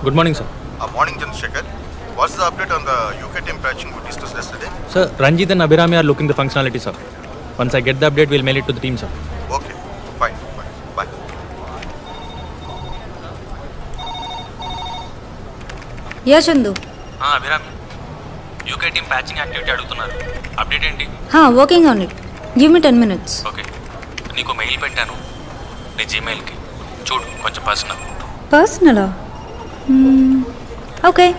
Good morning, sir. Morning, Chandrasekhar. What's the update on the UK team patching we discussed yesterday? Sir, Ranjit and Abhirami are looking the functionality, sir. Once I get the update, we'll mail it to the team, sir. Okay, fine. Bye. Yeah, Chandu. Abhirami. UK team patching activity అడుగుతున్నారు. Update ఏంటి? Working on it. Give me 10 minutes. Okay. నీకు mail పెట్టాను. నీ జీమెయిల్కి. చూడు కొంచెం personal. Personal? Okay.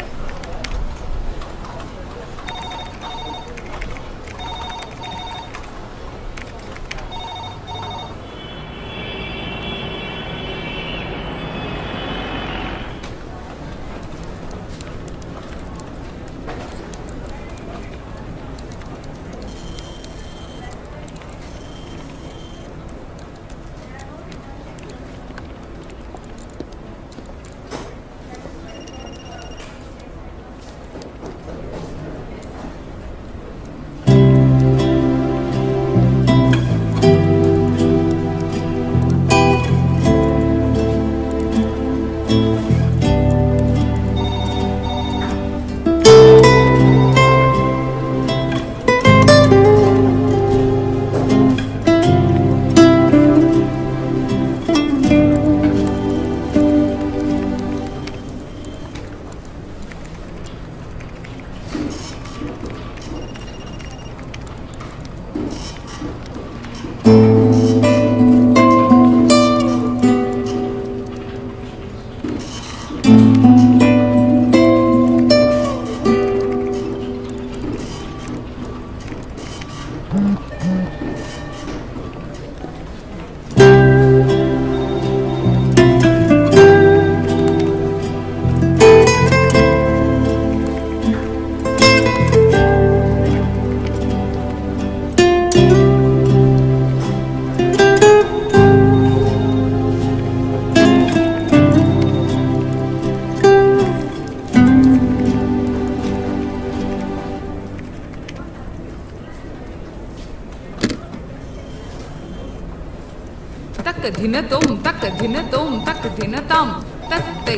तक दिन तम तत्ते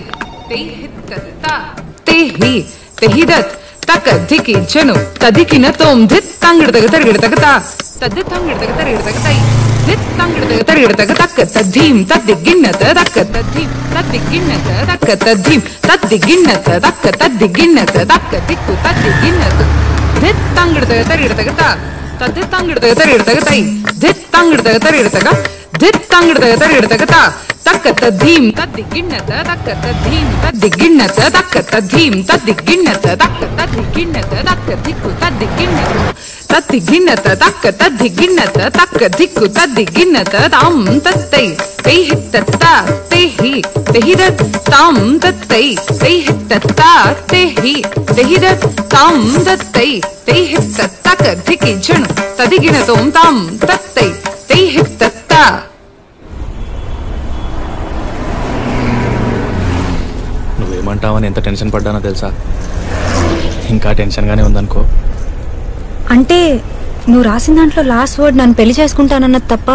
ते हित्ता ते ही दत तक धिकी जनु तदिकिन तोम धित तंगड़ तक ता तद तंगड़ तक ताई धित तंगड़ तक तक तद्धीम तद्दिगिन्नत तक तद्धीम तद्दिगिन्नत तक तद्धीम तद्दिगिन्नत तक तद्दिगिन्नत तक दिक्कु तद्दिगिन्नत धित तंगड़ तक ता तद तंगड़ तक ताई धित तंगड़ तक धित तंगड़ तक ता तक तद्धीम तद्दिगिन्नत तक तद्धीम तद्दिगिन्नत तक तद्धीम तद्दिगिन्नत तक तद्दिगिन्नत तक दिक्कु तद्दिगिन्नत तद्दिगिन्नत तक तद्दिगिन्नत तक दिक्कु तद्दिगिन्नत ताम तत्तै ते हित्तत्ता ते ही दत ताम तत्तै ते हित्तत्ता ते ही दत ताम तत्तै ते हित्तत्ता तक धिकी जनु तदिगिन तोम ताम तत्तै ते हित्तत्ता ఏమంటావని ఎంత టెన్షన్ పడ్డానో తెలుసా? ఇంకా టెన్షన్గానే ఉందనుకో. అంటే నువ్వు రాసిన దాంట్లో లాస్ట్ వర్డ్ నన్ను పెళ్లి చేసుకుంటానన్నది తప్ప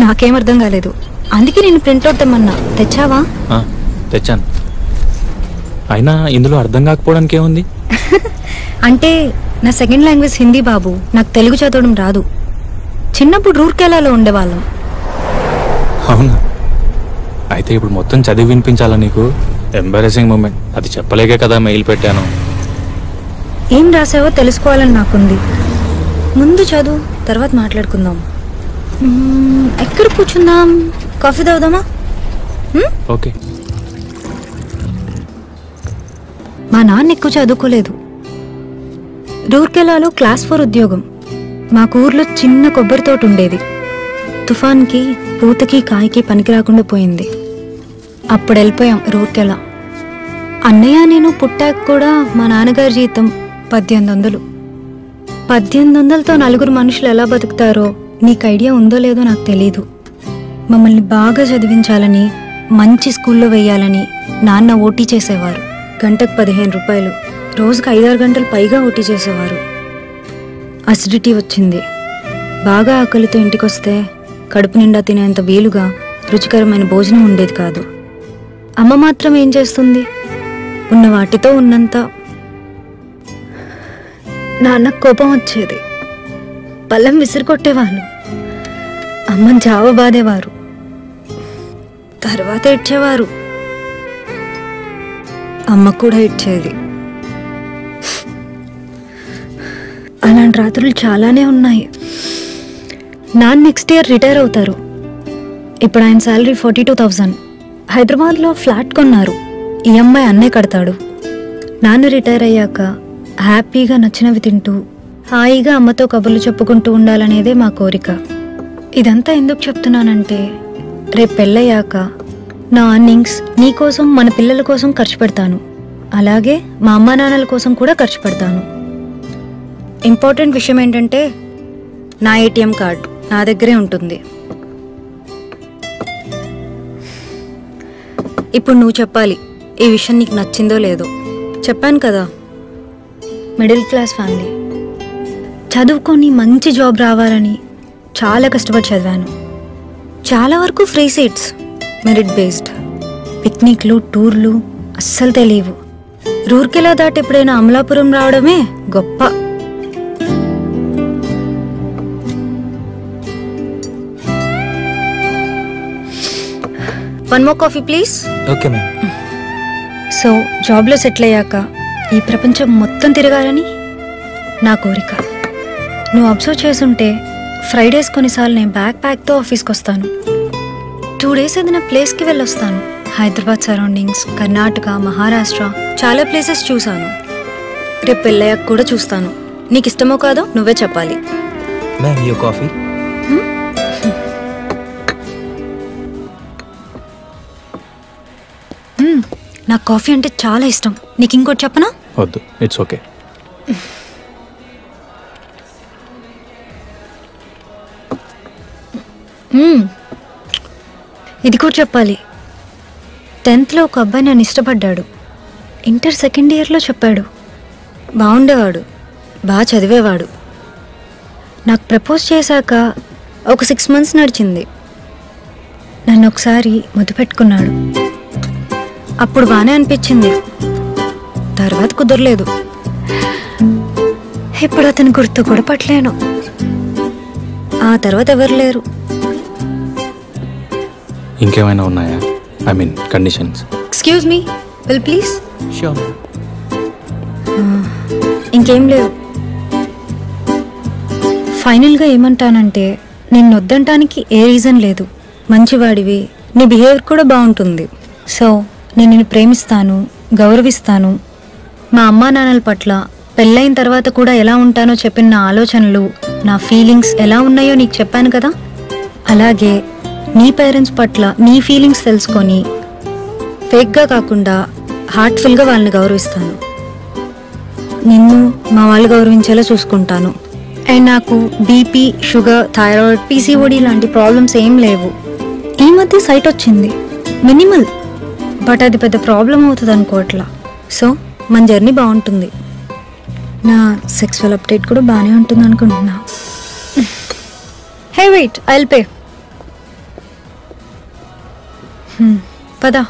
నాకేం అర్థం కాలేదు. అందుకే నేను ప్రింట్అవుట్ తెమ్మన్నా. తెచ్చావా? తెచ్చాను. అయినా ఇందులో అర్థం కాకపోవడానికి ఏముంది? అంటే నా సెకండ్ లాంగ్వేజ్ హిందీ బాబు. నాకు తెలుగు చదవడం రాదు. చిన్నప్పుడు రూర్కేలాలో ఉండేవాళ్ళం. అవునా? అయితే ఇప్పుడు మొత్తం చదివి వినిపించాలా నీకు? Embarrassing moment. అది చెప్పలేకే కదా మెయిల్ పెట్టాను. ఏం రాసావో తెలుసుకోవాలని నాకుంది. ముందు చదువు, తర్వాత మాట్లాడుకుందాం. ఎక్కడ కూర్చుందాం? కాఫీ తాగుదామా? ఓకే. మా నాన్న ఎక్కువ చదువుకోలేదు. రూర్కెలాలో క్లాస్ 4 ఉద్యోగం. మాకు ఊర్లో చిన్న కొబ్బరి తోట ఉండేది. తుఫాన్కి పూతకి కాయకి పనికి రాకుండా పోయింది. అప్పుడు వెళ్ళిపోయాం రూర్కెలా. అన్నయ్య నేను పుట్టాక కూడా మా నాన్నగారి జీతం 1800. 1800తో 4 మనుషులు ఎలా బతుకుతారో నీకు ఐడియా ఉందో లేదో నాకు తెలీదు. మమ్మల్ని బాగా చదివించాలని, మంచి స్కూల్లో వెయ్యాలని నాన్న ఓటీ చేసేవారు. గంటకు 15 రూపాయలు. రోజుకు 5-6 గంటలు పైగా ఓటీ చేసేవారు. అసిడిటీ వచ్చింది. బాగా ఆకలితో ఇంటికొస్తే కడుపు నిండా తినేంత వీలుగా రుచికరమైన భోజనం ఉండేది కాదు. అమ్మ మాత్రం ఏం చేస్తుంది? ఉన్న వాటితో ఉన్నంత. నాన్నకు కోపం వచ్చేది, పళ్ళెం విసిరికొట్టేవాళ్ళు, అమ్మని జావ బాధేవారు, తర్వాత ఏడ్చేవారు, అమ్మ కూడా ఏడ్చేది. అలాంటి రాత్రులు చాలానే ఉన్నాయి. నాన్న నెక్స్ట్ ఇయర్ రిటైర్ అవుతారు. ఇప్పుడు ఆయన శాలరీ 42,000. హైదరాబాద్లో ఫ్లాట్ కొన్నారు. ఈఎంఐ అన్నే కడతాడు. నాన్న రిటైర్ అయ్యాక హ్యాపీగా నచ్చినవి తింటూ హాయిగా అమ్మతో కబుర్లు చెప్పుకుంటూ ఉండాలనేదే మా కోరిక. ఇదంతా ఎందుకు చెప్తున్నానంటే, రేపు పెళ్ళయ్యాక నా అర్నింగ్స్ నీకోసం, మన పిల్లల కోసం ఖర్చు పెడతాను. అలాగే మా అమ్మా నాన్నల కోసం కూడా ఖర్చు పెడతాను. ఇంపార్టెంట్ విషయం ఏంటంటే, నా ఏటీఎం కార్డ్ నా దగ్గరే ఉంటుంది. ఇప్పుడు నువ్వు చెప్పాలి, ఈ విషయం నీకు నచ్చిందో లేదో. చెప్పాను కదా, మిడిల్ క్లాస్ ఫ్యామిలీ, చదువుకొని మంచి జాబ్ రావాలని చాలా కష్టపడి చదివాను. చాలా వరకు ఫ్రీ సీట్స్, మెరిట్ బేస్డ్. పిక్నిక్లు, టూర్లు అస్సలు తెలియవు. రూర్కెలా దాటి ఎప్పుడైనా అమలాపురం రావడమే గొప్ప. One more coffee please. Okay ma'am. So జాబ్లో సెటిల్ అయ్యాక ఈ ప్రపంచం మొత్తం తిరగాలని నా కోరిక. నువ్వు అబ్జర్వ్ చేసుంటే ఫ్రైడేస్ కొన్నిసార్లు నేను బ్యాక్ ప్యాక్తో ఆఫీస్కి వస్తాను. 2 days ఏదైనా ప్లేస్కి వెళ్ళొస్తాను. హైదరాబాద్ సరౌండింగ్స్, కర్ణాటక, మహారాష్ట్ర చాలా ప్లేసెస్ చూశాను. రేపు పెళ్ళయ్యాక కూడా చూస్తాను. నీకు ఇష్టమో కాదో నువ్వే చెప్పాలి. Ma'am you coffee. నాకు కాఫీ అంటే చాలా ఇష్టం. నీకు ఇంకోటి చెప్పనా? వద్దు, ఇట్స్ ఓకే. ఇది కూడా చెప్పాలి. 10th ఒక అబ్బాయి నన్ను ఇష్టపడ్డాడు. ఇంటర్ 2nd yearలో చెప్పాడు. బాగుండేవాడు, బాగా చదివేవాడు. నాకు ప్రపోజ్ చేశాక ఒక 6 months నడిచింది. నన్ను ఒకసారి ముద్దు పెట్టుకున్నాడు. అప్పుడు బాగానే అనిపించింది, తర్వాత కుదరలేదు. ఇప్పుడు అతను గుర్తు కూడా పట్టలేను. ఆ తర్వాత ఎవరు లేరు. ఇంకేమైనా ఉన్నాయా? I mean conditions. Excuse me, will please. Sure. ఇంకేం లేవు. ఫైనల్గా ఏమంటానంటే, నిన్ను వద్దంటానికి ఏ రీజన్ లేదు. మంచివాడివి, నీ బిహేవియర్ కూడా బాగుంటుంది. సో నేను నిన్ను ప్రేమిస్తాను, గౌరవిస్తాను. మా అమ్మా నాన్నల పట్ల పెళ్ళైన తర్వాత కూడా ఎలా ఉంటానో చెప్పిన నా ఆలోచనలు, నా ఫీలింగ్స్ ఎలా ఉన్నాయో నీకు చెప్పాను కదా. అలాగే నీ పేరెంట్స్ పట్ల నీ ఫీలింగ్స్ తెలుసుకొని ఫేక్గా కాకుండా హార్ట్ఫుల్గా వాళ్ళని గౌరవిస్తాను. నిన్ను మా వాళ్ళు గౌరవించేలా చూసుకుంటాను. అండ్ నాకు బీపీ, షుగర్, థైరాయిడ్, పీసీఓడి లాంటి ప్రాబ్లమ్స్ ఏం లేవు. ఈ మధ్య సైట్ వచ్చింది, మినిమల్, బట్ అది పెద్ద ప్రాబ్లం అవుతుంది అనుకోవట్లా. సో మన జర్నీ బాగుంటుంది. నా సెక్సువల్ అప్డేట్ కూడా బాగానే ఉంటుంది అనుకుంటున్నా. Hey wait, I'll pay. పదా.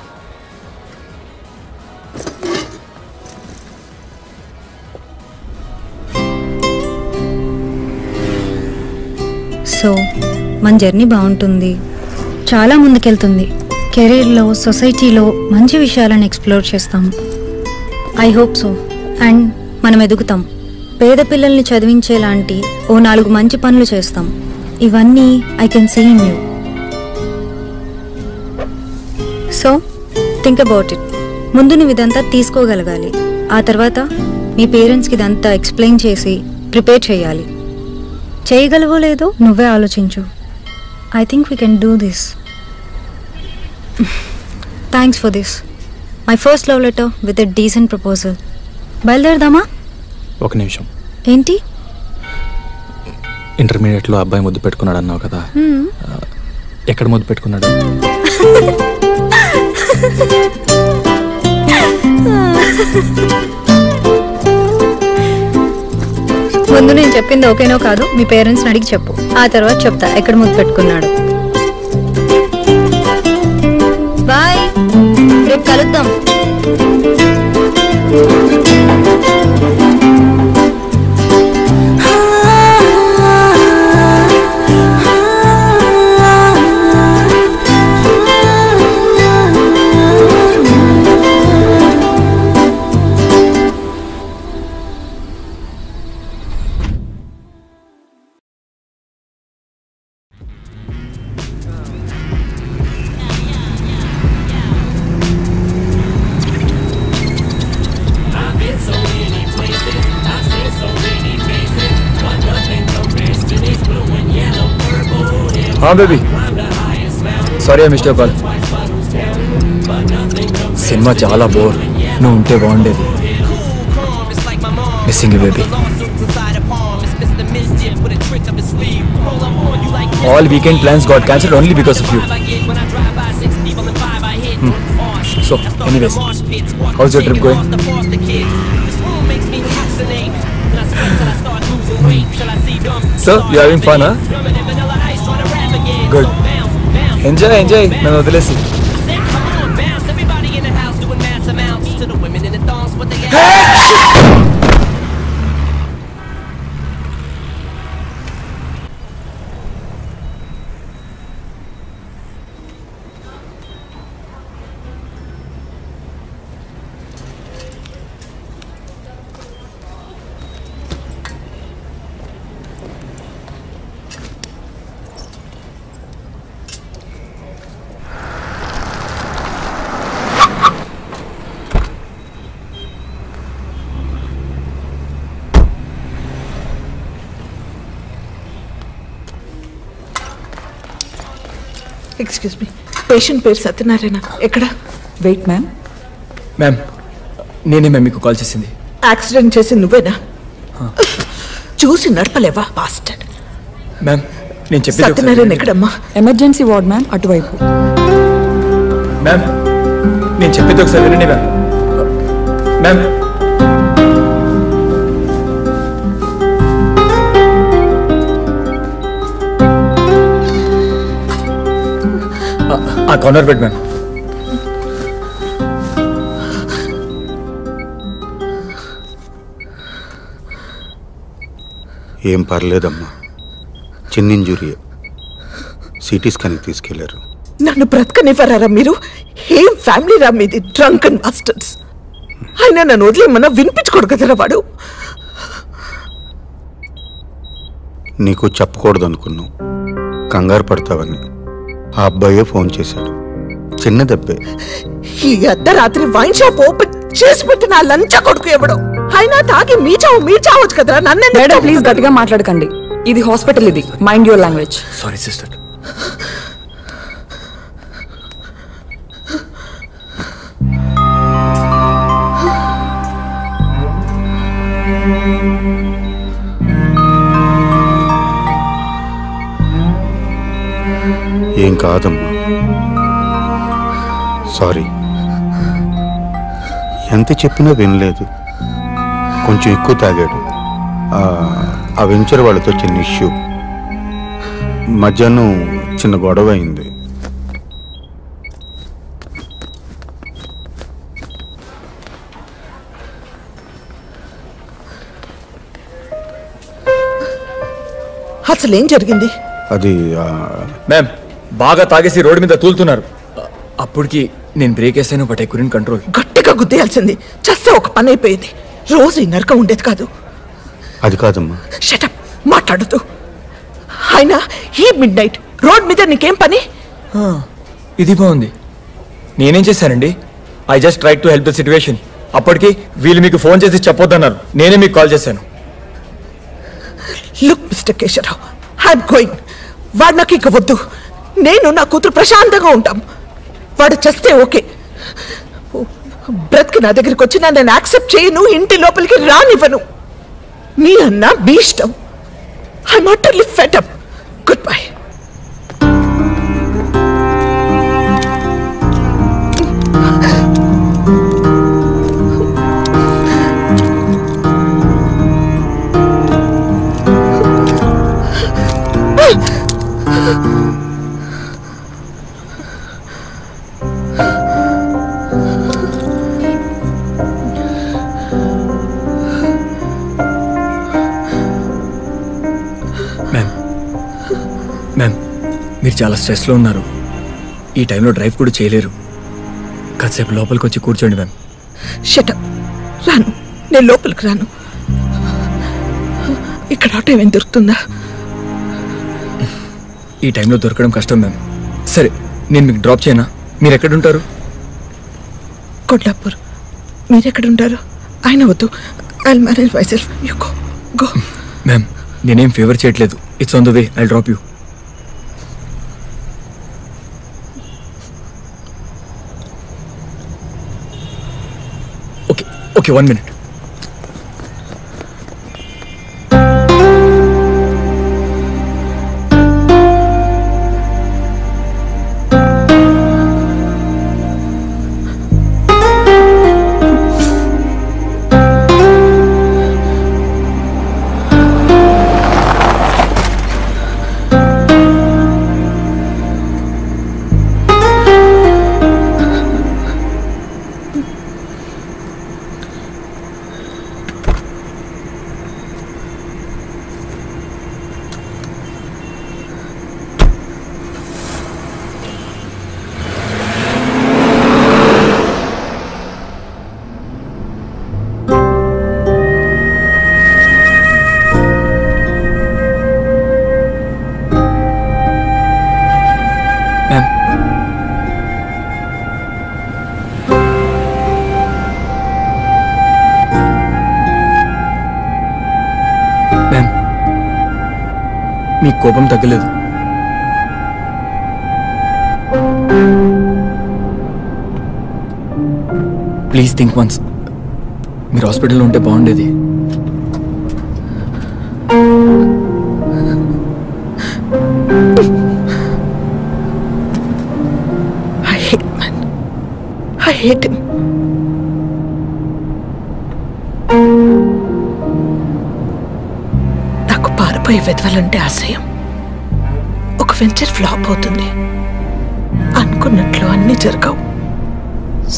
సో మన జర్నీ బాగుంటుంది, చాలా ముందుకెళ్తుంది. కెరీర్లో, సొసైటీలో మంచి విషయాలను ఎక్స్ప్లోర్ చేస్తాం. I hope so. అండ్ మనం ఎదుగుతాం. పేద పిల్లల్ని చదివించేలాంటి ఓ 4 మంచి పనులు చేస్తాం. ఇవన్నీ I can see in you. So think about it. ముందు నువ్వు ఇదంతా తీసుకోగలగాలి. ఆ తర్వాత మీ పేరెంట్స్కి ఇదంతా ఎక్స్ప్లెయిన్ చేసి ప్రిపేర్ చేయాలి. చేయగలవో లేదో నువ్వే ఆలోచించు. I think we can do this. Thanks for this. My first love letter with a decent proposal. బయలుదేరదామా? ఒక నిమిషం. ఏంటి? ఇంటర్మీడియట్లో అబ్బాయి ముద్దు పెట్టుకున్నాడు అన్నావు కదా, ఎక్కడ ముద్దు పెట్టుకున్నాడు? ముందు నేను చెప్పింది ఓకేనో కాదు మీ పేరెంట్స్ని అడిగి చెప్పు. ఆ తర్వాత చెప్తా ఎక్కడ ముద్దు పెట్టుకున్నాడు. బాయ్, రేపు కలుద్దాం. Baby sorry miss your call. Cinema చాలా బోర్, నువ్వు ఉంటే బాగుండేది. Missing you baby. All weekend plans got cancelled only because of you. So, anyways, how's your trip going? So, you having fun, huh? Good. Enjoy. Nanu వదిలేసి. Excuse me, patient పేరు సత్యనారాయణ. ఎక్కడ? Wait ma'am. Ma'am నేనే ma'am మీకు call చేసింది. Accident చేసి నువ్వేనా? చూసి నడపలేవా bastard? Ma'am నేను చెప్పేది సత్యనారాయణ ఎక్కడమ్మా? ఎమర్జెన్సీ వార్డ్ మ్యామ్, అటువైపు. మ్యామ్ నేను చెప్పేది ఒకసారి వినండి మ్యామ్. మ్యామ్ ఆ కార్నర్ బెడ్ మ్యామ్. ఏం పర్లేదమ్మా, చిన్న ఇంజురీ. సిటీ స్కాన్కి తీసుకెళ్లారు. నన్ను బ్రతకనివ్వరారా మీరు? ఏం ఫ్యామిలీ రా మీది? Drunk and masters. అయినా నన్ను వదిలేమన్నా వినిపించుకోడు కదరా వాడు. నీకు చెప్పకూడదు అనుకున్నావు, కంగారు పడతావని. ఆ అబ్బాయే ఫోన్ చేశాడు. చిన్న దెబ్బే. ఈ అర్ధరాత్రి వైన్ షాప్ ఓపెన్ చేసి పెట్టిన ఆ లంచ కొడుకు ఎవడో. అయినా తాగి మీ చావచ్చు కదరా. నన్ను మేడం ప్లీజ్ గట్టిగా మాట్లాడకండి, ఇది హాస్పిటల్, ఇది mind your language. Sorry sister. ఏం కాదమ్మా, సారీ. ఎంత చెప్పినా వినలేదు. కొంచెం ఎక్కువ తాగాడు. ఆ వెంచర్ వాళ్ళతో చిన్న ఇష్యూ. మధ్యాహ్నం చిన్న గొడవ అయింది. అసలేం జరిగింది? అది మ్యామ్ బాగా తాగేసి రోడ్డు మీద తూలుతున్నారు. అప్పటికి నేను బ్రేక్ వేసాను, బట్ ఐ కుడెంట్ కంట్రోల్. గట్టిగా గుద్దేయాల్సింది. చస్తే ఒక పని అయిపోయేది. రోజు ఈ నరకం ఉండేది కాదు. అది కాదమ్మా. షటప్, మాట్లాడదు. అయినా ఈ మిడ్ నైట్ రోడ్ మీద నీకేం పని? ఇది బాగుంది. నేనేం చేశానండి? I just try to help the situation. అప్పటికి వీళ్ళు మీకు ఫోన్ చేసి చెప్పొద్దన్నారు, నేనే మీకు కాల్ చేశాను. Look mister Keshavarao, I'm going. వాడు నాకు ఇక వద్దు. నేను నా కూతురు ప్రశాంతంగా ఉంటాం. వాడు చేస్తే ఓకే. బ్రతికి నా దగ్గరికి వచ్చినా నేను యాక్సెప్ట్ చేయను, ఇంటి లోపలికి రానివ్వను. మీ అన్న మీ ఇష్టం. I'm utterly fed up. Good bye. Ma'am మీరు చాలా స్ట్రెస్లో ఉన్నారు. ఈ టైంలో డ్రైవ్ కూడా చేయలేరు. కాసేపు లోపలికి వచ్చి కూర్చోండి మ్యామ్. షటప్. రాను, నేను లోపలికి రాను. ఇక్కడ ఆటో ఏమేం దొరుకుతుందా? ఈ టైంలో దొరకడం కష్టం మ్యామ్. సరే నేను మీకు డ్రాప్ చేయనా? మీరు ఎక్కడుంటారు? కొల్లాపూర్. మీరెక్కడుంటారు? ఆయన వద్దు. I will manage my self. You go go. Ma'am నేనేం ఫేవర్ చేయట్లేదు. It's on the way. I drop you. Okay okay 1 minute. మీ కోపం తగ్గలేదు. Please think once. మీరు హాస్పిటల్లో ఉంటే బాగుండేది. I hate him. నాకు పారిపోయే వెదవాలంటే అసహ్యం. ఒక వెంచర్ ఫ్లాప్ అవుతుంది, అనుకున్నట్లు అన్నీ జరగవు.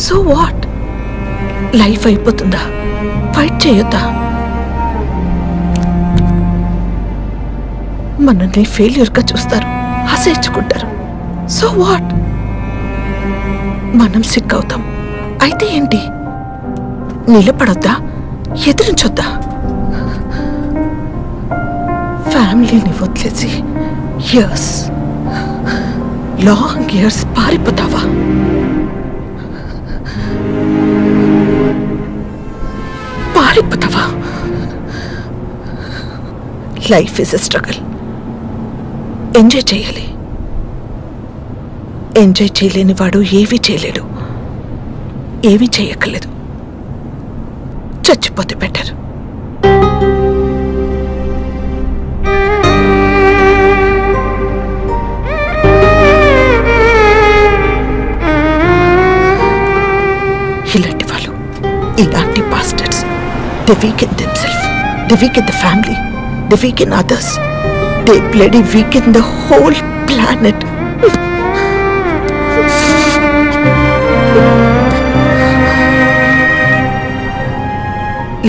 So what? లైఫ్ అయిపోతుందా? ఫైట్ చేయొద్దా? మనల్ని ఫెయిల్యూర్గా చూస్తారు, అసహించుకుంటారు. So what? మనం సిక్ అవుతాం. అయితే ఏంటి? నిలబడొద్దా? ఎదిరించొద్దా? ఫ్యామిలీని వదిలేసి ఇయర్స్, లాంగ్ ఇయర్స్ పారిపోతావా? పారిపోతావా? Life is a struggle. Enjoy చేయాలి. ఎంజాయ్ చేయలేని వాడు ఏమీ చేయలేడు. ఏమీ చేయక్కర్లేదు. చచ్చిపోతే బెటర్. ఇలాంటి వాళ్ళు, ఇలాంటి bastards, they weaken themselves, they weaken the family, they weaken others, they bloody weaken the whole planet.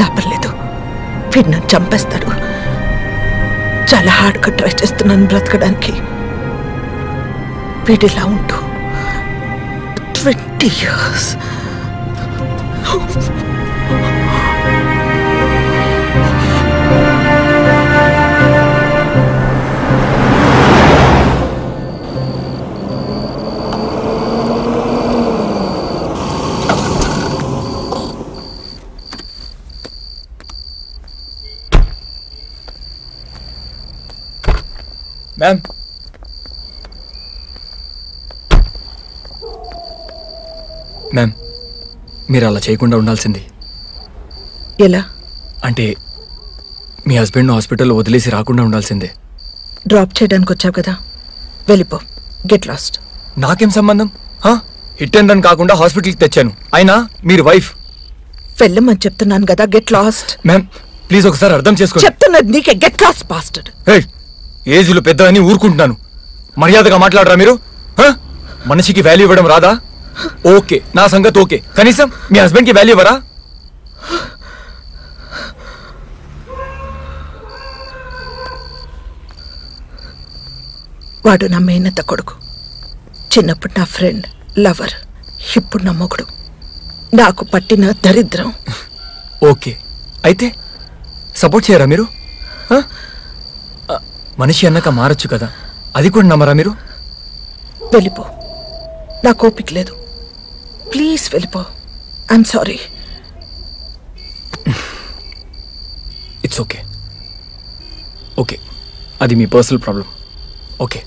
లాభం లేదు. వీడు నన్ను చంపేస్తాడు. చాలా హార్డ్గా ట్రై చేస్తున్నాను బ్రతకడానికి. వీడిలా ఉంటూ 20 years. మ్యామ్, మ్యామ్ మీరు అలా చేయకుండా ఉండాల్సింది. ఎలా? అంటే మీ హస్బెండ్ హాస్పిటల్లో వదిలేసి రాకుండా ఉండాల్సిందే. డ్రాప్ చేయడానికి వచ్చావు కదా, వెళ్ళిపో. Get lost. నాకేం సంబంధం? హిట్ అండ్ రన్ కాకుండా హాస్పిటల్కి తెచ్చాను. అయినా మీరు వైఫ్. వెళ్ళమని చెప్తున్నాను కదా, గెట్ లాస్ట్. మ్యామ్ ప్లీజ్ ఒకసారి అర్థం చేసుకోండి. చెప్తున్నది నీకే. Get lost bastard. ఏజ్లో పెద్ద అని ఊరుకుంటున్నాను. మర్యాదగా మాట్లాడరా మీరు? మనిషికి వాల్యూ ఇవ్వడం రాదా? ఓకే, నా సంగతి ఓకే. కనీసం మీ హస్బెండ్కి వాల్యూ ఇవ్వరా? వాడు నా మేనత్త కొడుకు. చిన్నప్పుడు నా ఫ్రెండ్, లవర్. ఇప్పుడు నా మొగుడు. నాకు పట్టిన దరిద్రం. ఓకే, అయితే సపోర్ట్ చేయరా మీరు? మనిషి అన్నాక మారచ్చు కదా, అది కూడా నమ్మరా మీరు? వెళ్ళిపో. నాకు ఓపిక లేదు. ప్లీజ్ వెళ్ళిపో. I'm sorry. It's okay. Okay, అది మీ పర్సనల్ ప్రాబ్లం. ఓకే,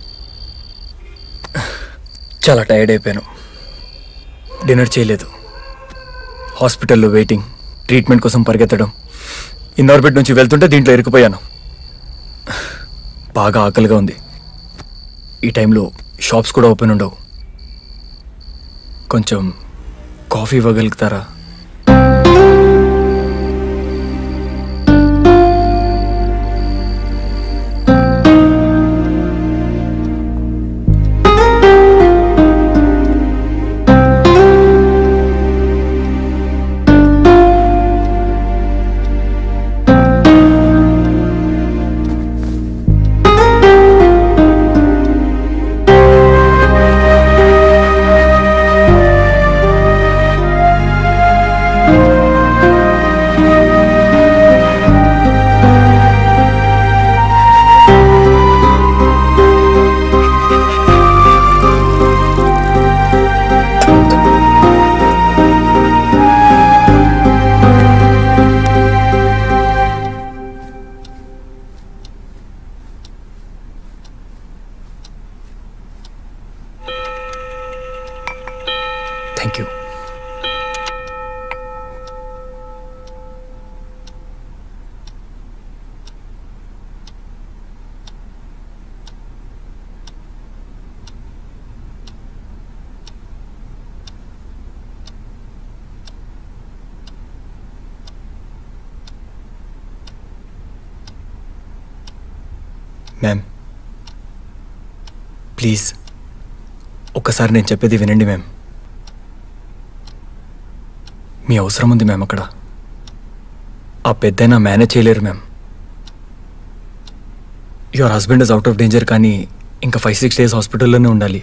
చాలా టైర్డ్ అయిపోయాను. డిన్నర్ చేయలేదు. హాస్పిటల్లో వెయిటింగ్, ట్రీట్మెంట్ కోసం పరిగెత్తడం. ఇన్నార్బిట్ నుంచి వెళ్తుంటే దీంట్లో ఇరుక్కుపోయాను. బాగా ఆకలిగా ఉంది. ఈ టైంలో షాప్స్ కూడా ఓపెన్ ఉండవు. కొంచెం కాఫీ ఇవ్వగలుగుతారా? Thank you. మ్యామ్ ప్లీజ్ ఒక్కసారి నేను చెప్పేది వినండి మ్యామ్. మీ అవసరం ఉంది మ్యామ్ అక్కడ. ఆ పెద్దయినా మేనేజ్ చేయలేరు ma'am. Your husband is out of danger, కానీ ఇంకా 5-6 days హాస్పిటల్లోనే ఉండాలి.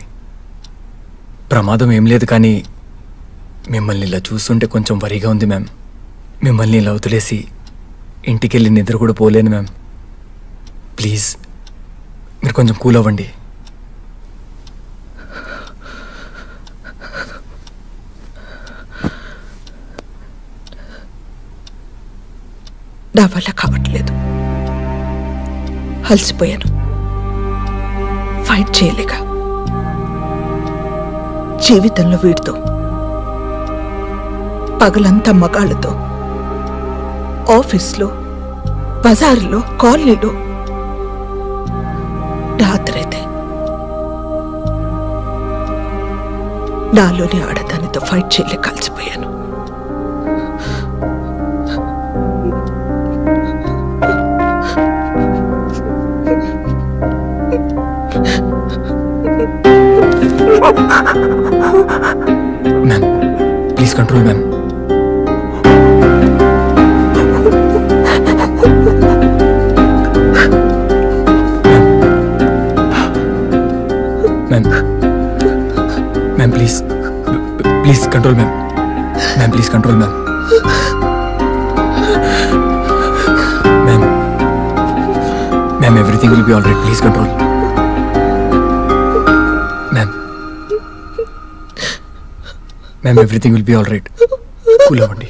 ప్రమాదం ఏం లేదు, కానీ మిమ్మల్ని ఇలా చూస్తుంటే కొంచెం వరిగా ఉంది మ్యామ్. మిమ్మల్ని ఇలా వదిలేసి ఇంటికి వెళ్ళి నిద్ర కూడా పోలేను మ్యామ్. ప్లీజ్ మీరు కొంచెం కూల్ అవ్వండి. నా వల్ల కావట్లేదు. అలసిపోయాను. ఫైట్ చేయలేక జీవితంలో వీడితో పగలంతా మగాళ్ళతో, ఆఫీస్లో, బజారులో, కాలనీలో, రాత్రైతే నాలోని ఆడదానితో ఫైట్ చేయలేక అలసిపోయాను. Ma'am please control ma'am. Ma'am ma'am please please control ma'am. Ma'am please control ma'am. Ma'am ma'am everything will be all right. Please control. Ma'am everything will be all right. Cool అవ్వండి.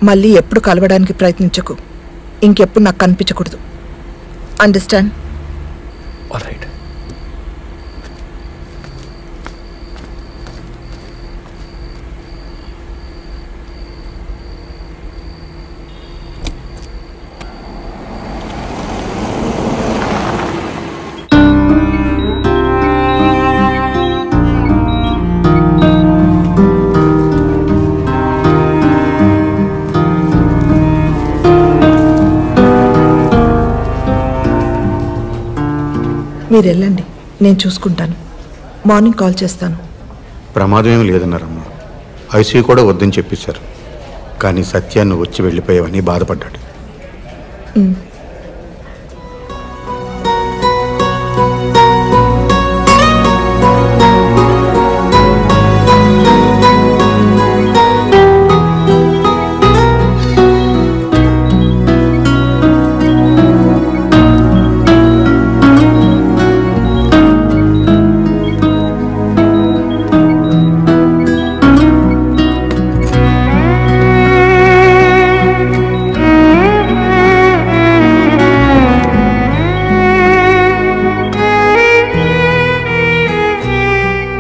మళ్ళీ ఎప్పుడు కలవడానికి ప్రయత్నించకు. ఇంకెప్పుడు నాకు కనిపించకూడదు. అండర్స్టాండ్? All right. మీరు వెళ్ళండి, నేను చూసుకుంటాను. మార్నింగ్ కాల్ చేస్తాను. ప్రమాదం ఏమి లేదన్నారమ్మా. ఐసీయూ కూడా వద్దని చెప్పేశారు. కానీ సత్యాన్ని వచ్చి వెళ్ళిపోయావని బాధపడ్డాడు.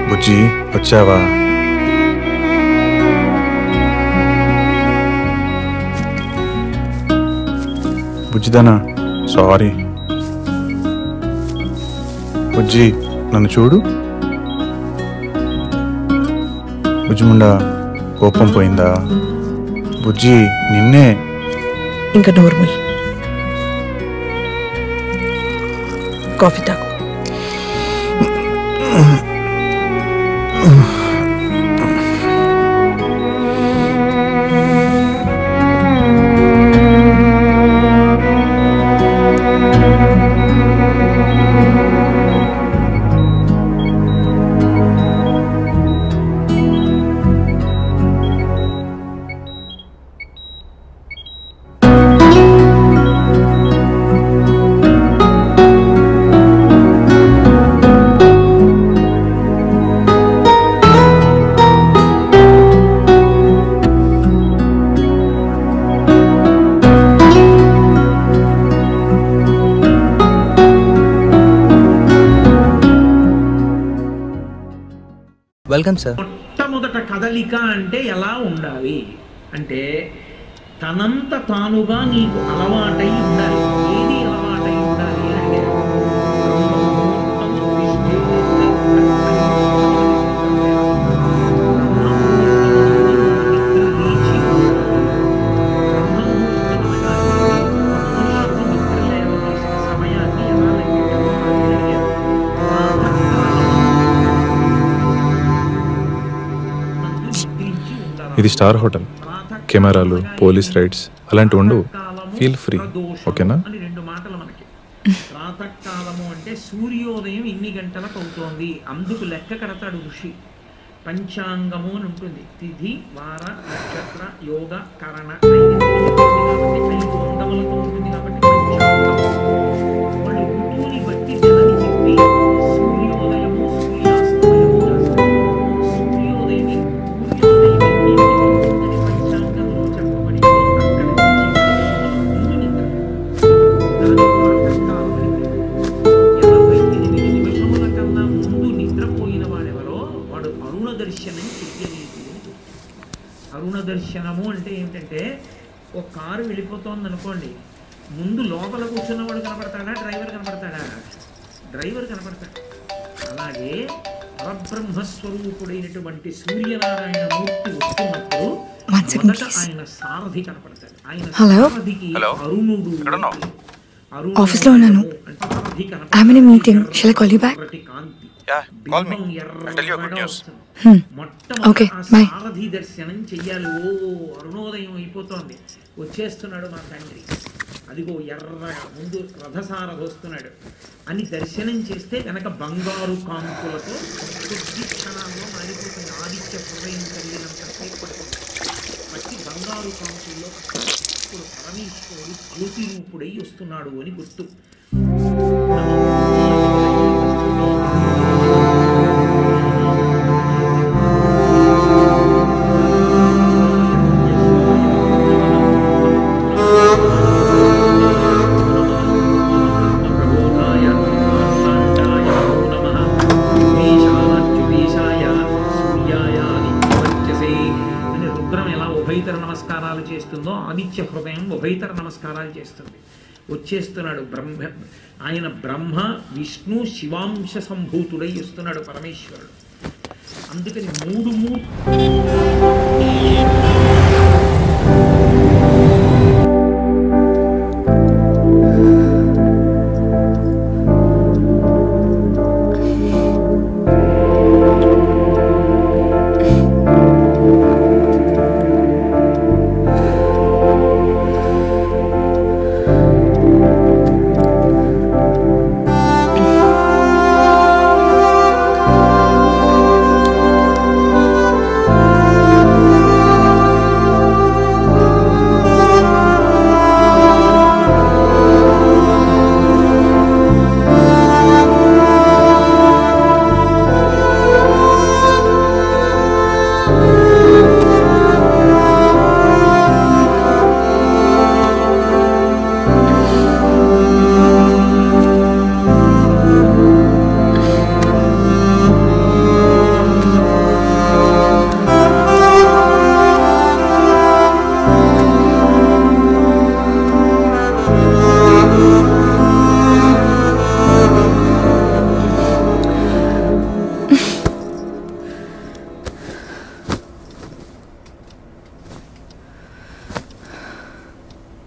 బుజ్జి వచ్చావా? బుజ్జిదానా, సారీ. బుజ్జి నన్ను చూడు. బుజ్జిముండా, కోపం పోయిందా? బుజ్జి నిన్నే. ఇంకా నోర్మల్. కాఫీ తాగు. Welcome sir. మొట్టమొదట కదలిక అంటే ఎలా ఉండాలి అంటే తనంత తానుగా నీకు అలవాటై ఉండాలి. ఏది అలవాటై ఉండాలి అంటే ఇది స్టార్ హోటల్. కెమెరాలు, పోలీస్ రైడ్స్ అలాంటివి ఉండవు. ఫీల్ ఫ్రీ, ఓకేనా? అని రెండు మాటలు మనకి. ప్రాతకాలము అంటే సూర్యోదయం ఇన్ని గంటలకు అవుతోంది, అందుకు లెక్క కడతాడు ఋషి. పంచాంగము అని ఉంటుంది. తిథి, వార, నక్షత్ర, యోగ, కరణ, 5 అంగములతో ఉంటుంది కాబట్టి పంచాంగం. వాళ్ళు ఋతువుని బట్టి నెలని చెప్పి సూర్యోదయము, సూర్యాస్తమయము రాస్తారు. సూర్యోదయం పంచాంగంలో చెప్పబడిందో అక్కడ నుంచి నిద్ర. దాని ప్రాతకాలం అని పేరు. 88 నిమిషముల కన్నా ముందు నిద్రపోయిన వాడెవరో వాడు అరుణ దర్శనం చెయ్యలేదు. అరుణ దర్శనము అంటే ఏంటంటే ఒక కారు వెళ్ళిపోతోంది అనుకోండి, ముందు లోపల కూర్చున్నవాడు కనపడతాడా, డ్రైవర్ కనపడతాడా? డ్రైవర్ కనపడతాడు. అలాగే పరబ్రహ్మస్వరూపుడైనటువంటి సూర్యనారాయణ మూర్తి వస్తున్నప్పుడు మొదట ఆయన సారథి కనపడతాడు. ఆయన సారథికి అరుణుడు. ఆఫీస్లో ఉన్నాను. I'm in a meeting. Shall I call you back? Okay, bye. సారథి దర్శనం చెయ్యాలి. ఓ అరుణోదయం అయిపోతోంది, వచ్చేస్తున్నాడు మా తండ్రి, అదిగో ఎర్రగా ముందు రథసారథి వస్తున్నాడు అని దర్శనం చేస్తే కనుక బంగారు కాంతులతో కొద్ది క్షణాల్లో మారిపోతుంది. ఆదిత్య హృదయం కలిగినంత పడుతుంది. ప్రతి బంగారు కాంతుల్లో ఇప్పుడు పరమేశ్వరుడు జ్యోతి రూపుడై వస్తున్నాడు అని గుర్తు. పాండిత్య హృదయం ఉభయతర నమస్కారాలు చేస్తుంది. వచ్చేస్తున్నాడు ఆయన బ్రహ్మ విష్ణు శివాంశ సంభూతుడై వస్తున్నాడు పరమేశ్వరుడు. అందుకని మూడు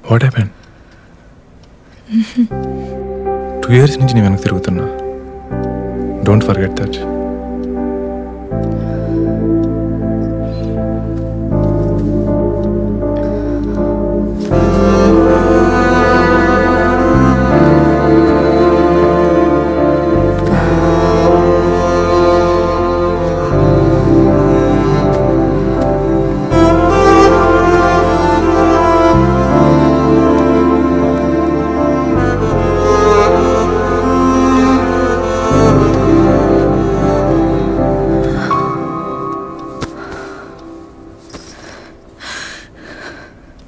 వాట్ హ్యాపెండ్? 2 years నుంచి నేను వెనక్కి తిరుగుతున్నా. Don't forget that.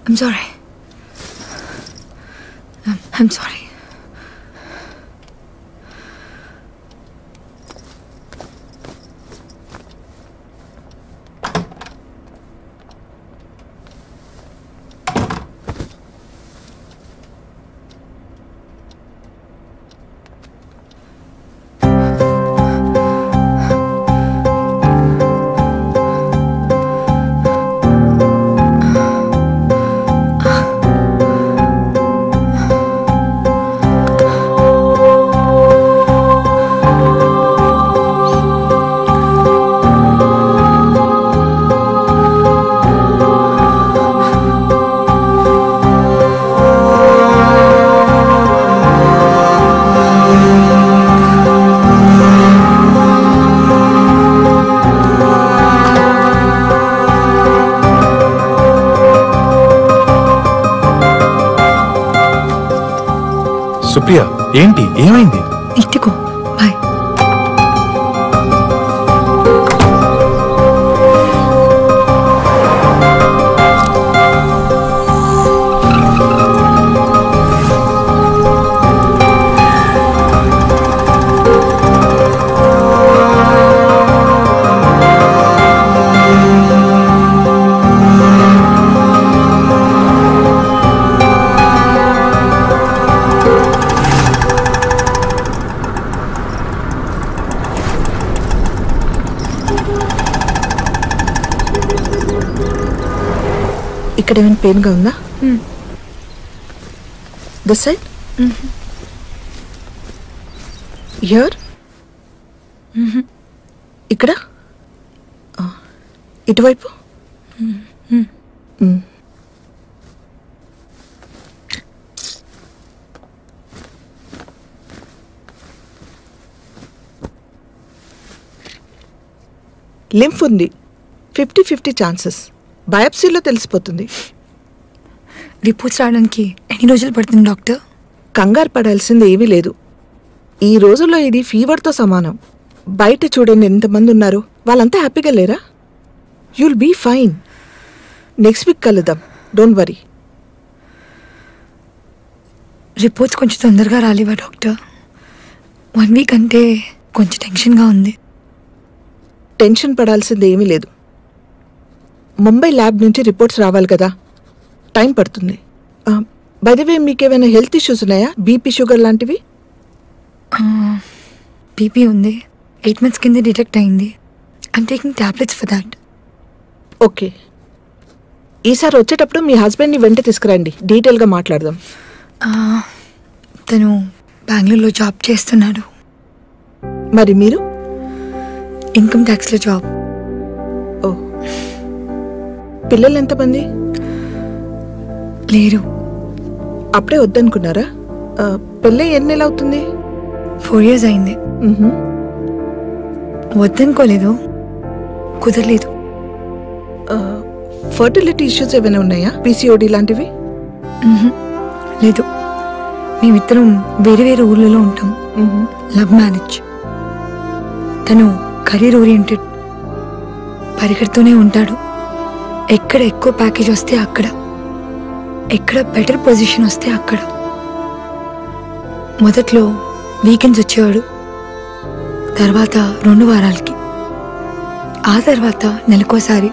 I'm sorry. I'm sorry. Supriya, ఏంటి, ఏమైంది? ఇంటికో, బాయ్. ఇక్కడ ఏమైనా పెయిన్గా ఉందా? దిస్ సైడ్, హియర్, ఇక్కడ, ఇటువైపు. లింఫ్ ఉంది, 50-50 ఛాన్సెస్. బయాప్సీలో తెలిసిపోతుంది. రిపోర్ట్స్ రావడానికి ఎన్ని రోజులు పడుతుంది డాక్టర్? కంగారు పడాల్సింది ఏమీ లేదు. ఈ రోజుల్లో ఇది ఫీవర్తో సమానం. బయట చూడండి ఎంతమంది ఉన్నారు, వాళ్ళంతా హ్యాపీగా లేరా? You'll be fine. Next week కలుద్దాం, డోంట్ వరీ. రిపోర్ట్స్ కొంచెం తొందరగా రాలేవా డాక్టర్? 1 వీక్ అంటే కొంచెం టెన్షన్గా ఉంది. టెన్షన్ పడాల్సింది ఏమీ లేదు. ముంబై ల్యాబ్ నుంచి రిపోర్ట్స్ రావాలి కదా, టైం పడుతుంది. బై ద వే, మీకు ఏమైనా హెల్త్ ఇష్యూస్ ఉన్నాయా? బీపీ, షుగర్ లాంటివి? బీపీ ఉంది, 8 months కింద డిటెక్ట్ అయింది. I'm taking tablets for that. Okay, ఈసారి వచ్చేటప్పుడు మీ హస్బెండ్ని వెంట తీసుకురండి, డీటెయిల్గా మాట్లాడదాం. తను బెంగళూరులో జాబ్ చేస్తున్నాడు. మరి మీరు? Income ట్యాక్స్లో job. ఓ, పిల్లలు ఎంతమంది? లేరు. అప్పుడే వద్దనుకున్నారా? పెళ్ళి ఎన్ని నెలలు అవుతుంది? 4 years అయింది. వద్దనుకోలేదు, కుదరలేదు. ఫర్టిలిటీ ఇష్యూస్ ఏమైనా ఉన్నాయా? పీసీఓడి లాంటివి? లేదు, మేమిద్దరం వేరే వేరే ఊర్లలో ఉంటాం. Love marriage. తను కెరీర్ ఓరియంటెడ్, పరిగెడుతూనే ఉంటాడు. ఎక్కడ ఎక్కువ ప్యాకేజ్ వస్తే అక్కడ, ఎక్కడ బెటర్ పొజిషన్ వస్తే అక్కడ. మొదట్లో వీకెండ్స్ వచ్చేవాడు, తర్వాత 2 వారాలకి, ఆ తర్వాత నెలకోసారి.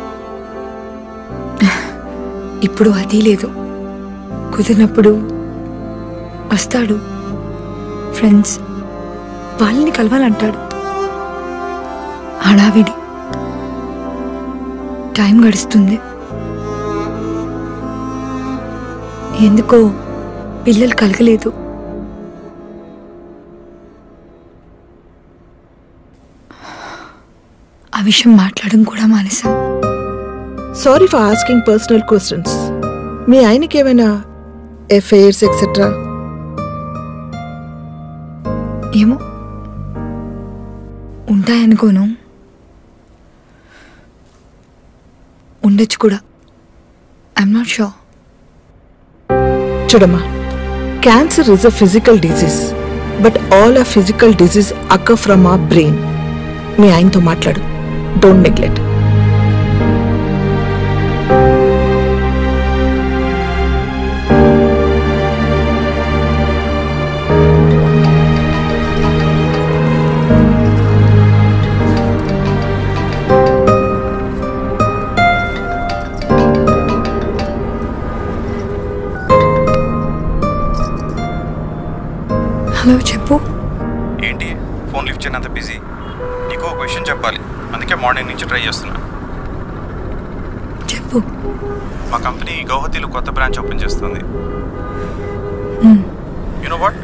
ఇప్పుడు అది లేదు. కుదిరినప్పుడు వస్తాడు, ఫ్రెండ్స్ వాళ్ళని కలవాలంటాడు. హడావిడి, టైం గడుస్తుంది. ఎందుకో పిల్లలు కలగలేదు. ఆ విషయం మాట్లాడడం కూడా మానేశాం. Sorry for asking personal questions. మీ ఆయనకి ఏమైనా ఎఫైర్స్ ఎక్సెట్రా? ఏమో, ఉంటాయనుకోను, ఉండొచ్చు కూడా. I'm not sure. చూడమ్మా, cancer is a physical disease, but all ఆ physical disease occur from our brain. మీ ఆయనతో మాట్లాడు, డోంట్ నెగ్లెక్ట్. హలో, చెప్పు. ఏంటి ఫోన్ లిఫ్ట్ చేయనంత బిజీ? నీకు ఒక విషయం చెప్పాలి, అందుకే మార్నింగ్ నుంచి ట్రై చేస్తున్నా. చెప్పు. మా కంపెనీ గౌహతిలో కొత్త బ్రాంచ్ ఓపెన్ చేస్తుంది. You know what,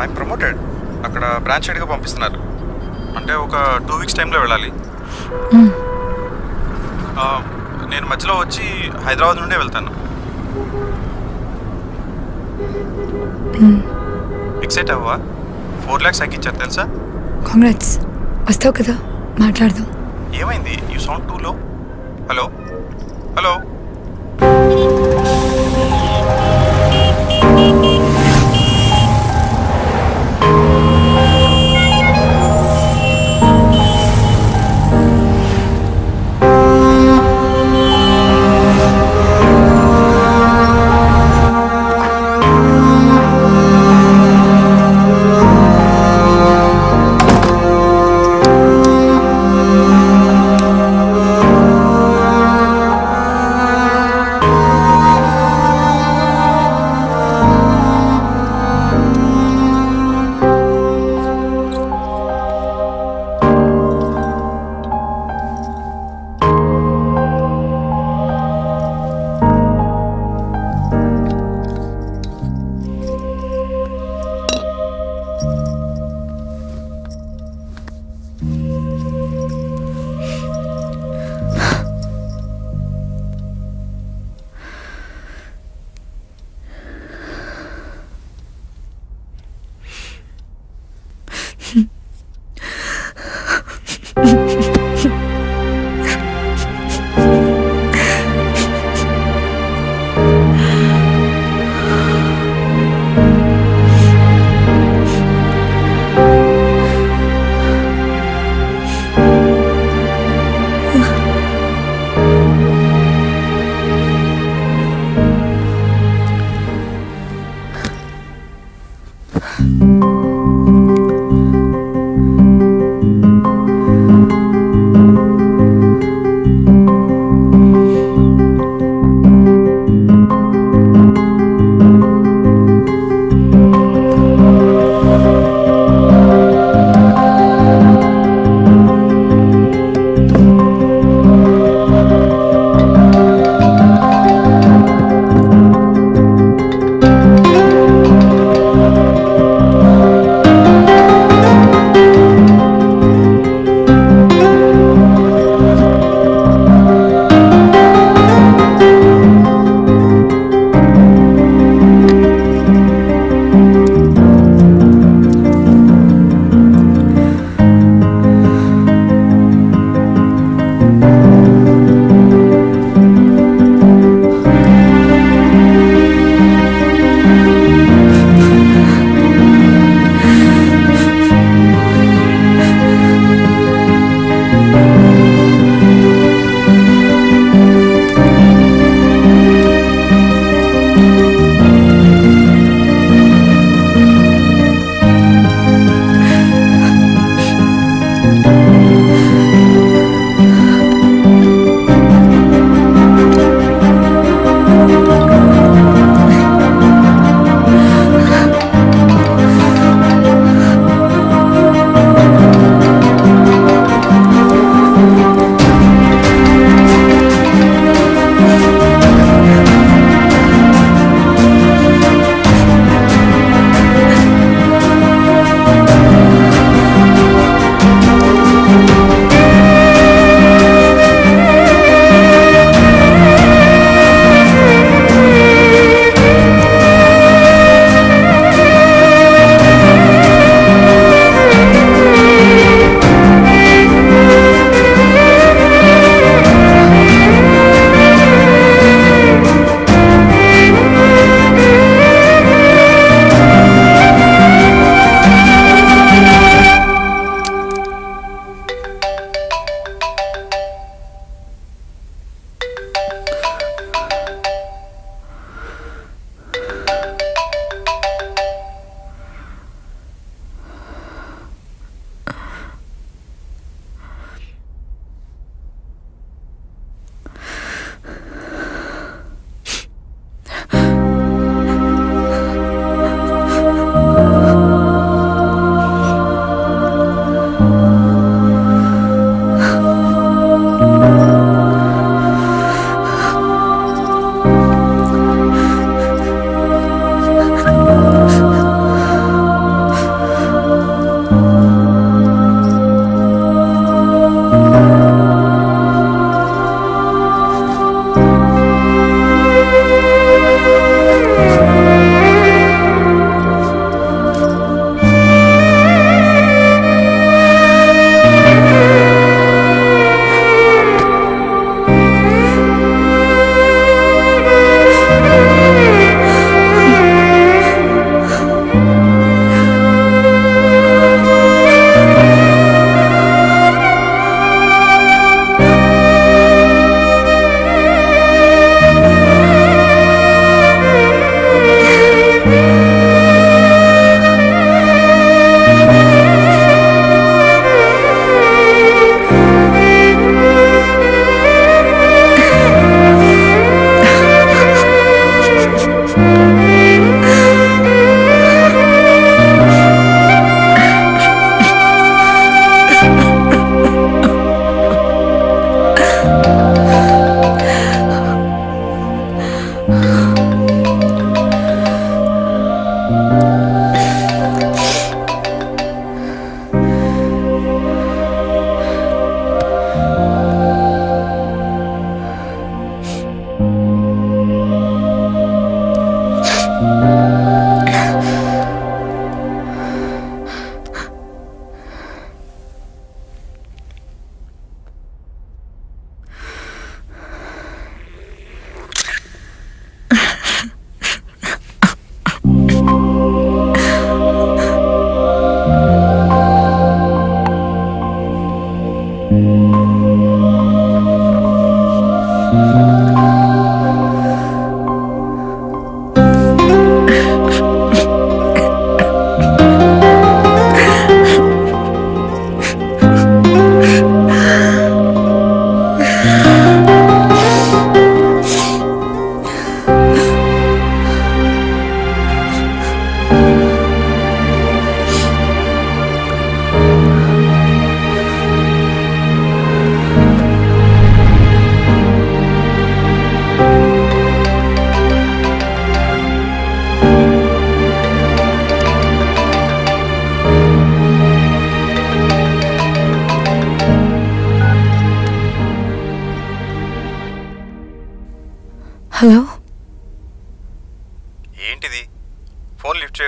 I'm promoted. అక్కడ బ్రాంచ్ హెడ్గా పంపిస్తున్నారు. అంటే ఒక 2 weeks టైంలో వెళ్ళాలి. నేను మధ్యలో వచ్చి హైదరాబాద్ నుండే వెళ్తాను. ఎక్సైట్ అవ్వా? 4 lakhs ఇచ్చారు తెలుసా? కాంగ్రాట్స్. వస్తావు కదా, మాట్లాడదాం. ఏమైంది? యూ సౌండ్ టూ లో. Hello hello.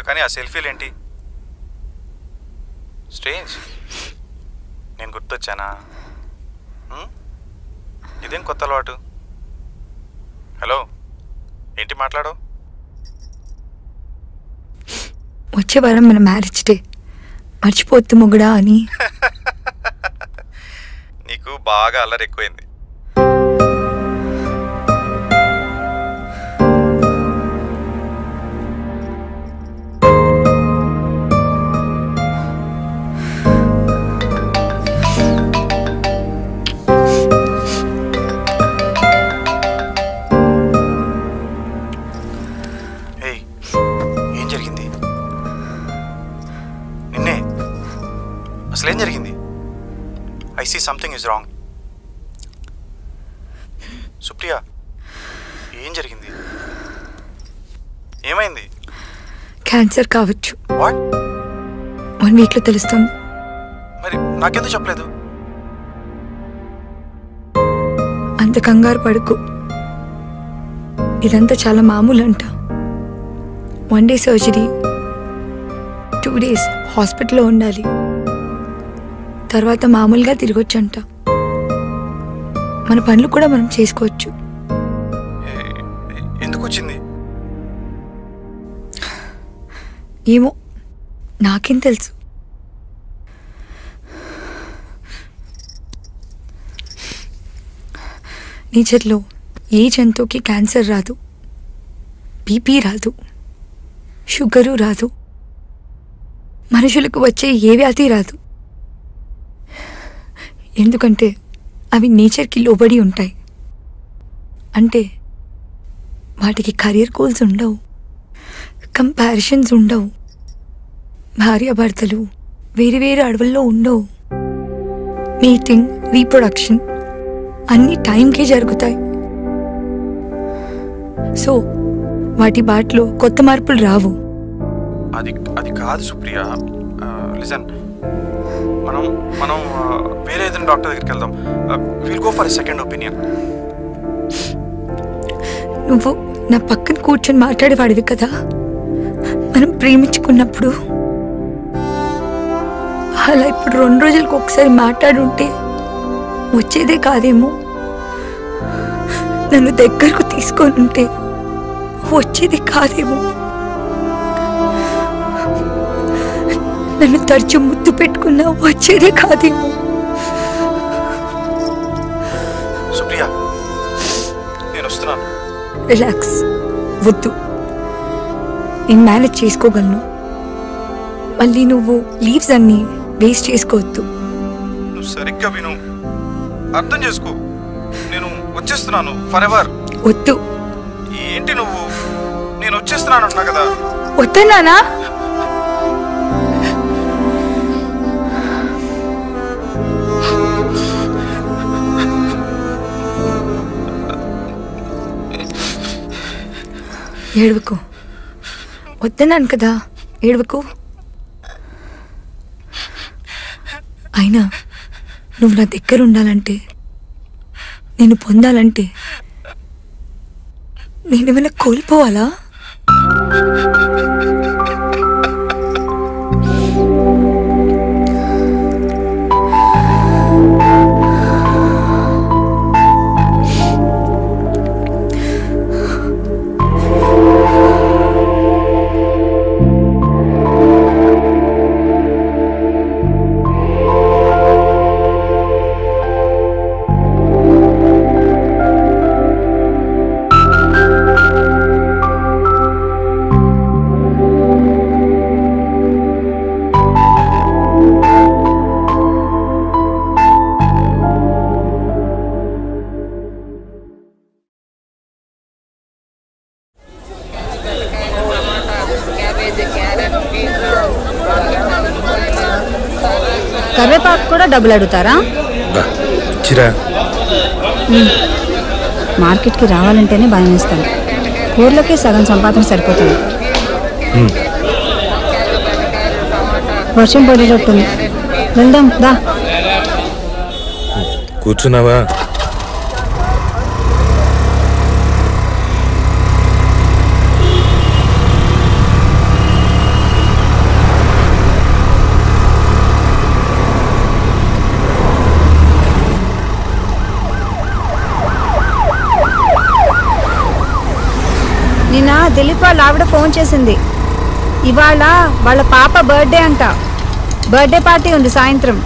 కానీ ఆ సెల్ఫీలు ఏంటి? స్ట్రేంజ్. నేను గుర్తొచ్చానా? ఇదేం కొత్త అలవాటు? హలో, ఏంటి మాట్లాడో? వచ్చే వారం మన మ్యారేజ్ డే, మర్చిపోతు మొగుడా అని. నీకు బాగా అల్లరి ఎక్కువైంది. ఏం జరిగింది? నిన్నే అసలేం జరిగింది? I see something is wrong. Supriya, ఏం జరిగింది? ఏమైంది? క్యాన్సర్ కావచ్చు. వాట్? 1 వీక్లో తెలుస్తుంది. మరి నాకెందుకు చెప్పలేదు? అంత కంగారు పడుకు. ఇదంతా చాలా మామూలు అంట. 1 డే సర్జరీ, 2 days హాస్పిటల్లో ఉండాలి. తర్వాత మామూలుగా తిరగొచ్చంట. మన పనులు కూడా మనం చేసుకోవచ్చు. ఎందుకు వచ్చింది? ఏమో, నాకేం తెలుసు. నేచర్లో ఏ జంతువుకి క్యాన్సర్ రాదు, బీపీ రాదు, షుగరు రాదు, మనుషులకు వచ్చే ఏ వ్యాధి రాదు. ఎందుకంటే అవి నేచర్కి లోబడి ఉంటాయి. అంటే వాటికి కెరీర్ గోల్స్ ఉండవు, కంపారిజన్స్ ఉండవు, భార్యాభర్తలు వేరు వేరు అడవుల్లో ఉండవు. మీటింగ్, రీప్రొడక్షన్ అన్నీ టైంకే జరుగుతాయి. సో వాటి బాటలో కొత్త మార్పులు రావు. అది కాదు సుప్రియ. లిజన్, మనం వేరే ఏదైనా డాక్టర్ దగ్గరికి వెళ్దాం. Will go for second opinion. నువ్వు నా పక్కన కూర్చొని మాట్లాడేవాడివి కదా మనం ప్రేమించుకున్నప్పుడు. అలా ఇప్పుడు 2 రోజులకు ఒకసారి మాట్లాడుంటే వచ్చేదే కాదేమో. నన్ను దగ్గరకు తీసుకొని ఉంటే వచ్చేది కాదేమో. నన్ను తరచు ముద్దు పెట్టుకున్నా వచ్చేదే కాదేమో. సుప్రియ, నేను వస్తున్నాను. రిలాక్స్, వద్దు. నేను మేనేజ్ చేసుకోగలను. మళ్ళీ నువ్వు లీవ్స్ అన్ని వేస్ట్ చేసుకోవద్దు. నువ్వు సరిగ్గా విను, అర్థం చేసుకో. నేను వచ్చేస్తున్నాను ఫర్ ఎవర్. వద్దు. ఏంటి నువ్వు? నేను వచ్చేస్తున్నాను అన్నా కదా. వద్దన్నానా? ఏడవకు. వద్దన్నాను కదా, ఏడవకు. అయినా నువ్వు నా దగ్గర ఉండాలంటే, నేను పొందాలంటే నేనేమైనా కోల్పోవాలా? కరివేపాకు కూడా డబ్బులు అడుగుతారా? మార్కెట్కి రావాలంటేనే భయం వేస్తాను. కూరలోకి సగం సంపాదన సరిపోతుంది. వర్షం పడేటట్టుంది, వెళ్దాం దా. కూర్చున్నావా? నిన్న దిలీప్ వాళ్ళ ఆవిడ ఫోన్ చేసింది. ఇవాళ వాళ్ళ పాప బర్త్డే అంట. బర్త్డే పార్టీ ఉంది సాయంత్రం.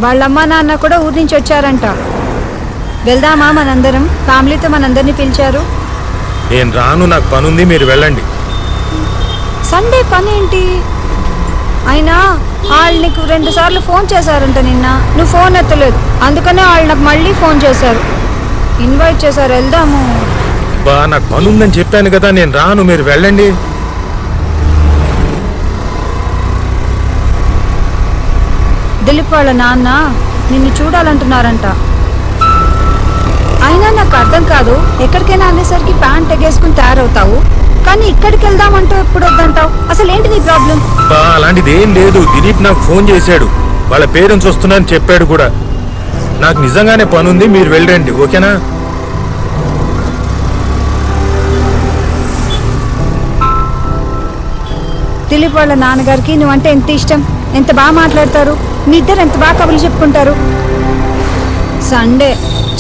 వాళ్ళమ్మ నాన్న కూడా ఊరి నుంచి వచ్చారంట. వెళ్దామా మనందరం? ఫ్యామిలీతో మనందరినీ పిలిచారు. నేను రాను, నాకు పనుంది, మీరు వెళ్ళండి. సండే పని ఏంటి? అయినా వాళ్ళు నీకు 2 సార్లు ఫోన్ చేశారంట నిన్న. నువ్వు ఫోన్ ఎత్తలేదు, అందుకనే వాళ్ళు నాకు మళ్ళీ ఫోన్ చేశారు, ఇన్వైట్ చేశారు. వెళ్దాము. బా నాకు పనుందని చెప్పాను కదా, నేను రాను, మీరు వెళ్ళండి. దిలీప్ వాళ్ళ నాన్న నిన్ను చూడాలంటున్నారంట. అయినా నాకు అర్థం కాదు, ఎక్కడికైనా అనేసరికి ప్యాంట్ ఎగేసుకుని తయారవుతావు, కానీ ఇక్కడికి వెళ్దామంటూ ఎప్పుడు వద్దంటావు. అసలు ఏంటి నీ ప్రాబ్లం? బా అలాంటిది ఏం లేదు. దిలీప్ నాకు ఫోన్ చేశాడు, వాళ్ళ పేరెంట్స్ వస్తున్నారని చెప్పాడు కూడా. నాకు నిజంగానే పనుంది, మీరు వెళ్ళండి, ఓకేనా? దిలీప్ వాళ్ళ నాన్నగారికి నువ్వంటే ఎంత ఇష్టం, ఎంత బాగా మాట్లాడతారు, మీ ఇద్దరు ఎంత బాగా కబుర్లు చెప్పుకుంటారు. సండే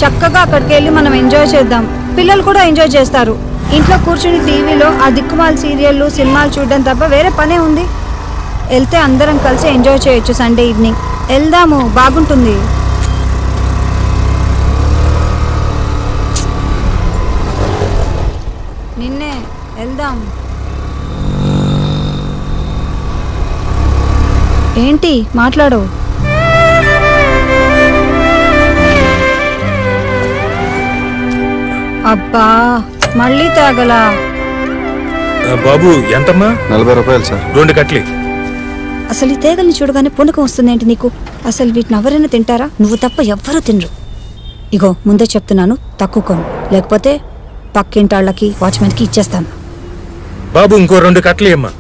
చక్కగా అక్కడికి వెళ్ళి మనం ఎంజాయ్ చేద్దాం. పిల్లలు కూడా ఎంజాయ్ చేస్తారు. ఇంట్లో కూర్చుని టీవీలో ఆ దిక్కుమాల సీరియళ్ళు సినిమాలు చూడడం తప్ప వేరే పనే ఉంది. వెళ్తే అందరం కలిసి ఎంజాయ్ చేయొచ్చు. సండే ఈవినింగ్ వెళ్దాము, బాగుంటుంది. నిన్నే వెళ్దాం. ఏంటి మాట్లాడు? అబ్బా మళ్ళీ తాగలా? బాబు ఎంతమ్మా? 40 రూపాయలు సార్. 2 కట్లీ. అసలు ఈ తేగల్ని చూడగానే పునకం వస్తుందేంటి నీకు? అసలు వీటిని ఎవరైనా తింటారా? నువ్వు తప్ప ఎవ్వరూ తినరు. ఇగో ముందే చెప్తున్నాను, తక్కువ కొను, లేకపోతే పక్కింటాళ్ళకి వాచ్మెన్కి ఇచ్చేస్తాను. బాబు ఇంకో 2 కట్లీ అమ్మా.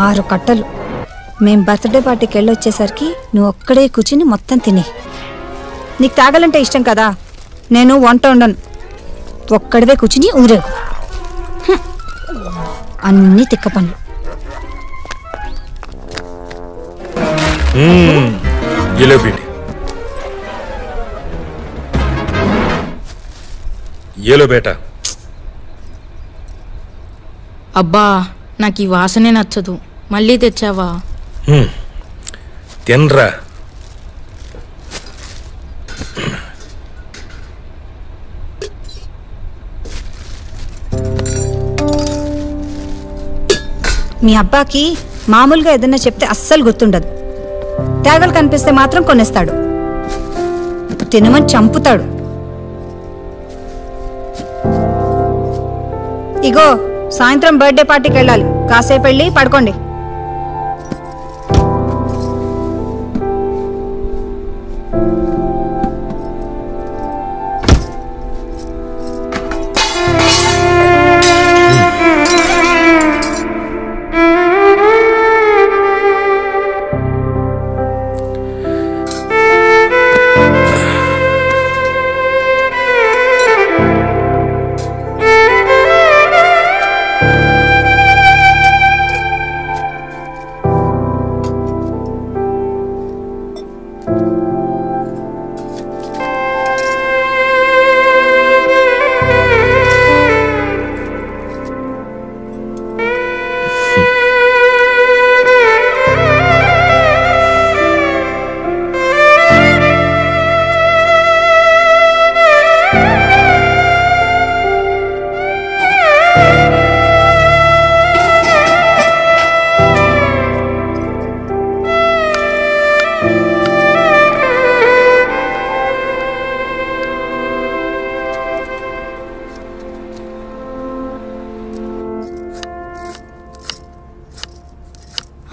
6 కట్టలు. మేం బర్త్డే పార్టీకి వెళ్ళొచ్చేసరికి నువ్వు ఒక్కడే కూర్చుని మొత్తం తిని. నీకు తాగాలంటే ఇష్టం కదా, నేను వంట ఉండను, ఒక్కడివే కూర్చుని ఊరేగు. అన్నీ తిక్క పనులు. ఏలో బేటా. అబ్బా నాకు ఈ వాసనే నచ్చదు, మళ్ళీ తెచ్చావా? తినరా. మీ అబ్బాకి మామూలుగా ఏదన్నా చెప్తే అస్సలు గుర్తుండదు. తేగలు కనిపిస్తే మాత్రం కొనేస్తాడు, తినమని చంపుతాడు. ఇగో సాయంత్రం బర్త్డే పార్టీకి వెళ్ళాలి, కాసేపు వెళ్ళి పడుకోండి.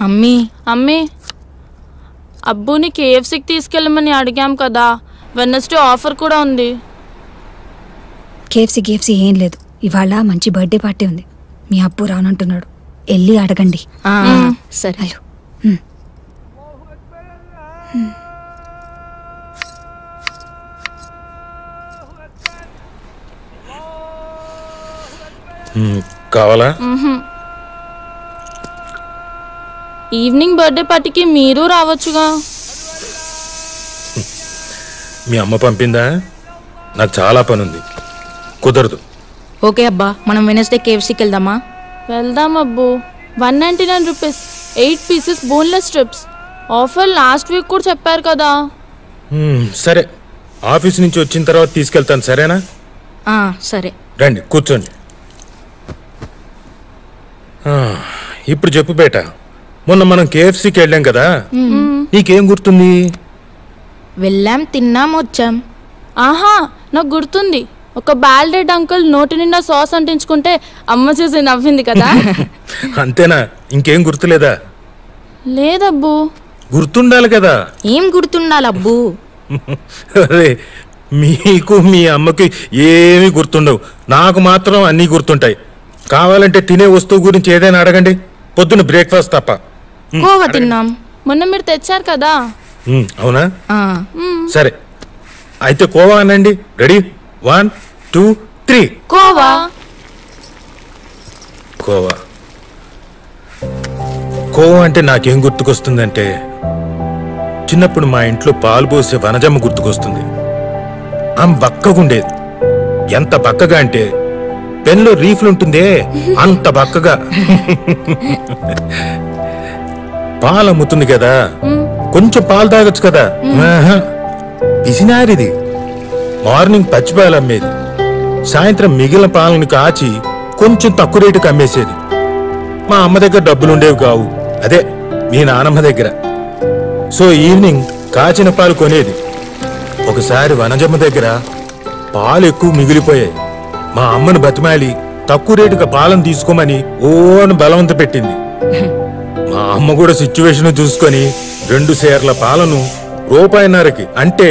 అమ్మీ అమ్మీ, అబ్బుని కేఎఫ్సీకి తీసుకెళ్ళమని అడిగాం కదా, వెన్నస్డే ఆఫర్ కూడా ఉంది. కేఎఫ్సీ ఏం లేదు, ఇవాళ మంచి బర్త్డే పార్టీ ఉంది. మీ అబ్బు రానంటున్నాడు, వెళ్ళి అడగండి. సరే. కావాలా? ఈవినింగ్ బర్త్డే పార్టీకి మీరు రావచ్చుగా. మీ అమ్మ పంపిందా? నాకు చాలా పని ఉంది, కుదరదు. ఓకే అబ్బా, మనం వెనస్డే కేఎఫ్సీకి వెళ్దామా? వెళ్దాం అబ్బు. 199 rupees 8 pieces boneless strips. Offer last week కూడా చెప్పారు కదా. సరే, ఆఫీస్ నుంచి వచ్చిన తర్వాత తీసుకెళ్తాను, సరేనా? సరే రండి కూర్చోండి. ఇప్పుడు చెప్పు బేట, మొన్న మనం కేఎఫ్సీకి వెళ్ళాం కదా, నీకేం గుర్తుంది? వెళ్ళాం, తిన్నాం, వచ్చాం. ఆహా, నాకు గుర్తుంది. ఒక బాల్డెడ్ అంకుల్ నోటి నిండా సాస్ అంటించుకుంటే అమ్మ చూసి నవ్వింది కదా. అంతేనా? ఇంకేం గుర్తులేదా? లేదబ్బు. గుర్తుండాలి కదా. ఏం గుర్తుండాలి అబ్బు? అరే, మీకు మీ అమ్మకి ఏమీ గుర్తుండవు, నాకు మాత్రం అన్నీ గుర్తుంటాయి. కావాలంటే తినే వస్తువు గురించి ఏదైనా అడగండి, పొద్దున బ్రేక్ఫాస్ట్ తప్ప. కోవా తిన్నాం. మొన్న మీరు తెచ్చారు కదా. అవునా? సరే, అయితే కోవా అనండి. రెడీ? 1 2 3. కోవా. కోవా కోవా అంటే నాకేం గుర్తుకొస్తుందంటే, చిన్నప్పుడు మా ఇంట్లో పాలు పోసే వనజమ్మ గుర్తుకొస్తుంది. ఆమె బక్కగుండేది. ఎంత బక్కగా అంటే పెన్లో రీఫ్లు ఉంటుందే అంత బక్కగా. పాలు అమ్ముతుంది కదా, కొంచెం పాలు తాగొచ్చు కదా. పిసినారిది. మార్నింగ్ పచ్చి పాలు అమ్మేది, సాయంత్రం మిగిలిన పాలను కాచి కొంచెం తక్కువ రేటుకి అమ్మేసేది. మా అమ్మ దగ్గర డబ్బులుండేవి కావు, అదే మీ నానమ్మ దగ్గర. సో ఈవినింగ్ కాచిన పాలు కొనేది. ఒకసారి వనజమ్మ దగ్గర పాలు ఎక్కువ మిగిలిపోయాయి. మా అమ్మను బతిమాలి తక్కువ రేటుగా పాలను తీసుకోమని ఓను బలవంత పెట్టింది. మా అమ్మ కూడా సిచ్యువేషన్ చూసుకొని 2 సేర్ల పాలను ₹1.5కి, అంటే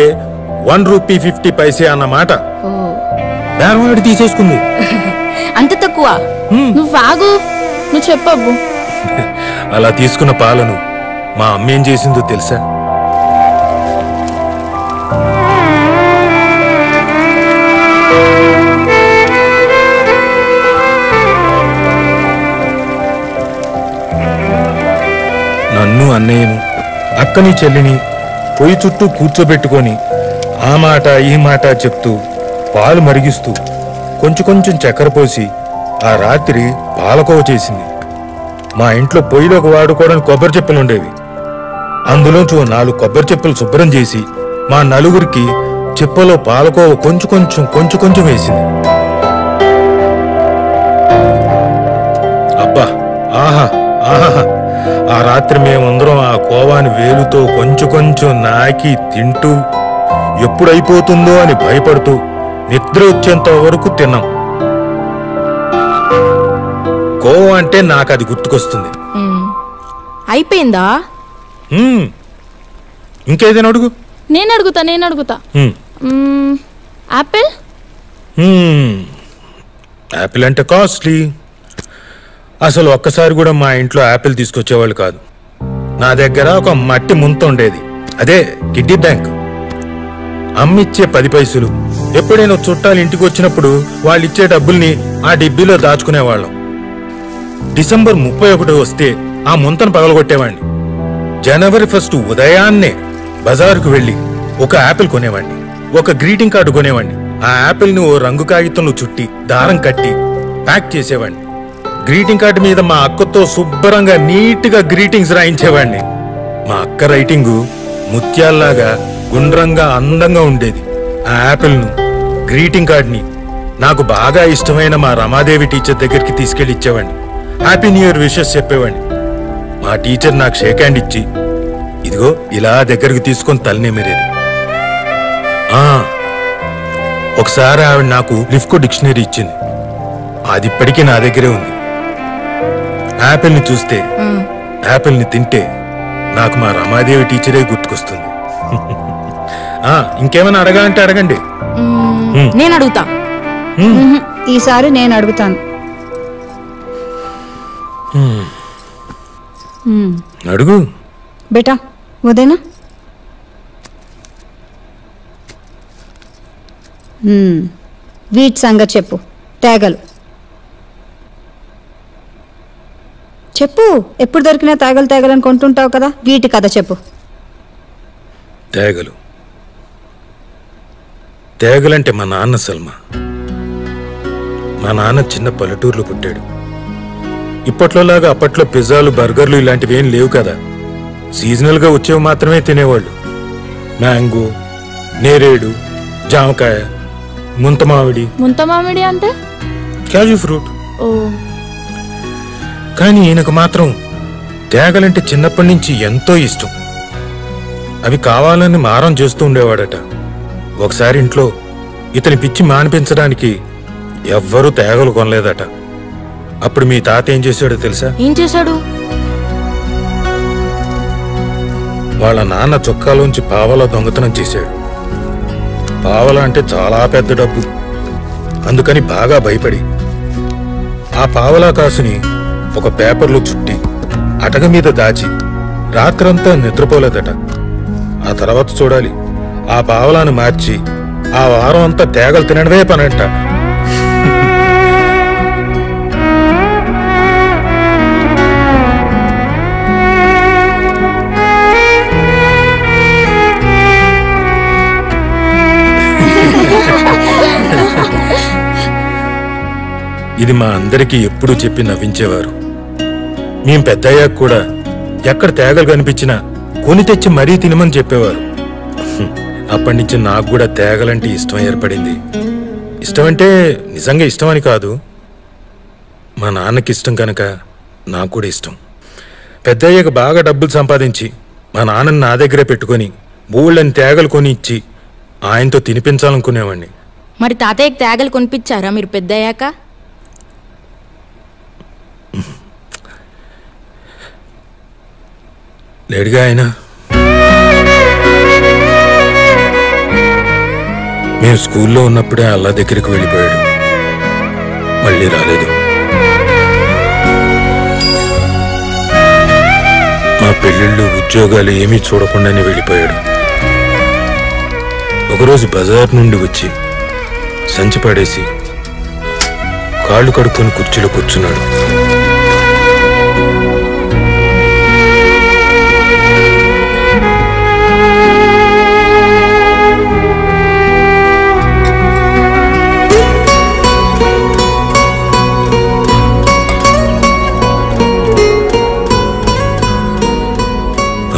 1 రూపీ 50 పైసే అన్నమాట, బేరవాడి తీసేసుకుంది. అంత తక్కువ? నువ్వు ఆగు, నువ్వు చెప్పబ్బు. అలా తీసుకున్న పాలను మా అమ్మ ఏం చేసిందో తెలుసా? నన్ను, అన్నయ్యను, అక్కని చెల్లిని పొయ్యి చుట్టూ కూర్చోబెట్టుకొని ఆ మాట ఈ మాట చెప్తూ పాలు మరిగిస్తూ కొంచెం కొంచెం చక్కెర పోసి ఆ రాత్రి పాలకోవ చేసింది. మా ఇంట్లో పొయ్యిలోకి వాడుకోవడానికి కొబ్బరి చెప్పులు ఉండేవి. అందులోంచి 4 కొబ్బరి చెప్పులు శుభ్రం చేసి మా నలుగురికి చెప్పలో పాలకోవ కొంచెం కొంచెం వేసింది. అబ్బా, ఆహా ఆహా! ఆ రాత్రి మేమందరం ఆ కోవాని వేలుతో కొంచెం నాకి తింటూ ఎప్పుడైపోతుందో అని భయపడుతూ నిద్ర వచ్చేంత వరకు తిన్నాం. కోవా అంటే నాకు అది గుర్తుకొస్తుంది. అయిపోయిందా? ఇంకేదైనా అడుగు. నేను అడుగుతా. యాపిల్? యాపిల్ అంటే కాస్ట్లీ. అసలు ఒక్కసారి కూడా మా ఇంట్లో యాపిల్ తీసుకొచ్చేవాళ్ళు కాదు. నా దగ్గర ఒక మట్టి ముంత ఉండేది, అదే కిడ్డీ బ్యాంక్. అమ్మిచ్చే 10 పైసలు. ఎప్పుడైనా చుట్టాలు ఇంటికి వచ్చినప్పుడు వాళ్ళు ఇచ్చే డబ్బుల్ని ఆ డిబ్బీలో దాచుకునేవాళ్ళం. డిసెంబర్ 31 వస్తే ఆ ముంతను పగలగొట్టేవాడిని. జనవరి 1 ఉదయాన్నే బజారుకు వెళ్ళి ఒక యాపిల్ కొనేవాడిని, ఒక గ్రీటింగ్ కార్డు కొనేవాడిని. ఆ యాపిల్ని ఓ రంగు కాగితంలో చుట్టి దారం కట్టి ప్యాక్ చేసేవాడిని. గ్రీటింగ్ కార్డు మీద మా అక్కతో శుభ్రంగా నీట్గా గ్రీటింగ్స్ రాయించేవాడిని. మా అక్క రైటింగు ముత్యాల్లాగా గుండ్రంగా అందంగా ఉండేది. ఆ యాపిల్ను, గ్రీటింగ్ కార్డ్ని నాకు బాగా ఇష్టమైన మా రమాదేవి టీచర్ దగ్గరికి తీసుకెళ్ళి ఇచ్చేవాడిని. హ్యాపీ న్యూ ఇయర్ విషెస్ చెప్పేవాడిని. మా టీచర్ నాకు షేక్ హ్యాండ్ ఇచ్చి, ఇదిగో ఇలా దగ్గరికి తీసుకొని తలనేమిరేది. ఒకసారి ఆవిడ నాకు లిఫ్కో డిక్షనరీ ఇచ్చింది, అది ఇప్పటికీ నా దగ్గరే ఉంది. యాపిల్ని చూస్తే, యాపిల్ని తింటే నాకు మా రమాదేవి టీచరే గుర్తుకొస్తుంది. ఇంకేమైనా అడగాలంటే అడగండి. నేను అడుగుతా. ఈసారి నేను అడుగుతాను. అడుగు బేటా, ఉదయనా వీటి సంగతి చెప్పు. తేగలు చెప్పు. ఎప్పుడు దొరికినా తేగలని కొంటుంటావు కదా, వీటి కథ చెప్పు. తేగలంటే మా నాన్న సల్మా. మా నాన్న చిన్న పల్లెటూరులో పుట్టాడు. ఇప్పట్లోలాగా అప్పట్లో పిజ్జాలు, బర్గర్లు ఇలాంటివి ఏం లేవు కదా. సీజనల్గా వచ్చేవి మాత్రమే తినేవాళ్ళు. మ్యాంగో, నేరేడు, జామకాయ, ముంతమామిడి అంటే క్యాజు ఫ్రూట్. ఓ. కానీ ఈయనకు మాత్రం తేగలంటే చిన్నప్పటి నుంచి ఎంతో ఇష్టం. అవి కావాలని మారం చేస్తూ ఉండేవాడట. ఒకసారి ఇంట్లో ఇతని పిచ్చి మానిపించడానికి ఎవ్వరూ తేగలు కొనలేదట. అప్పుడు మీ తాత ఏం చేశాడో తెలుసా? ఏం చేశాడు? వాళ్ళ నాన్న చొక్కాలోంచి పావలా దొంగతనం చేశాడు. పావలా అంటే చాలా పెద్ద డబ్బు. అందుకని బాగా భయపడి ఆ పావలా కాసుని ఒక పేపర్లో చుట్టి అటక మీద దాచి రాత్రంతా నిద్రపోలేదట. ఆ తర్వాత చూడాలి, ఆ పావలాను మార్చి ఆ వారం అంతా తేగలు తినడమే పనంట. ఇది మా అందరికీ ఎప్పుడూ చెప్పి నవ్వించేవారు. మేం పెద్దయ్యాక కూడా ఎక్కడ తేగలు కనిపించినా కొని తెచ్చి మరీ తినమని చెప్పేవారు. అప్పటి నుంచి నాకు కూడా తేగలంటే ఇష్టం ఏర్పడింది. ఇష్టం అంటే నిజంగా ఇష్టమని కాదు, మా నాన్నకి ఇష్టం కనుక నాకు కూడా ఇష్టం. పెద్దయ్యాక బాగా డబ్బులు సంపాదించి మా నాన్నని నా దగ్గరే పెట్టుకొని బోళ్ళని తేగలు కొని ఇచ్చి ఆయనతో తినిపించాలనుకునేవాడిని. మరి తాతయ్యకి తేగలు కొనిపించారా మీరు పెద్దయ్యాక? లేడుగా ఆయన. మేము స్కూల్లో ఉన్నప్పుడే అల్లా దగ్గరికి వెళ్ళిపోయాడు. మళ్ళీ రాలేదు. మా పెళ్ళిళ్ళు, ఉద్యోగాలు ఏమీ చూడకుండానే వెళ్ళిపోయాడు. ఒకరోజు బజార్ నుండి వచ్చి సంచి పడేసి కాళ్ళు కడుక్కొని కుర్చీలో కూర్చున్నాడు.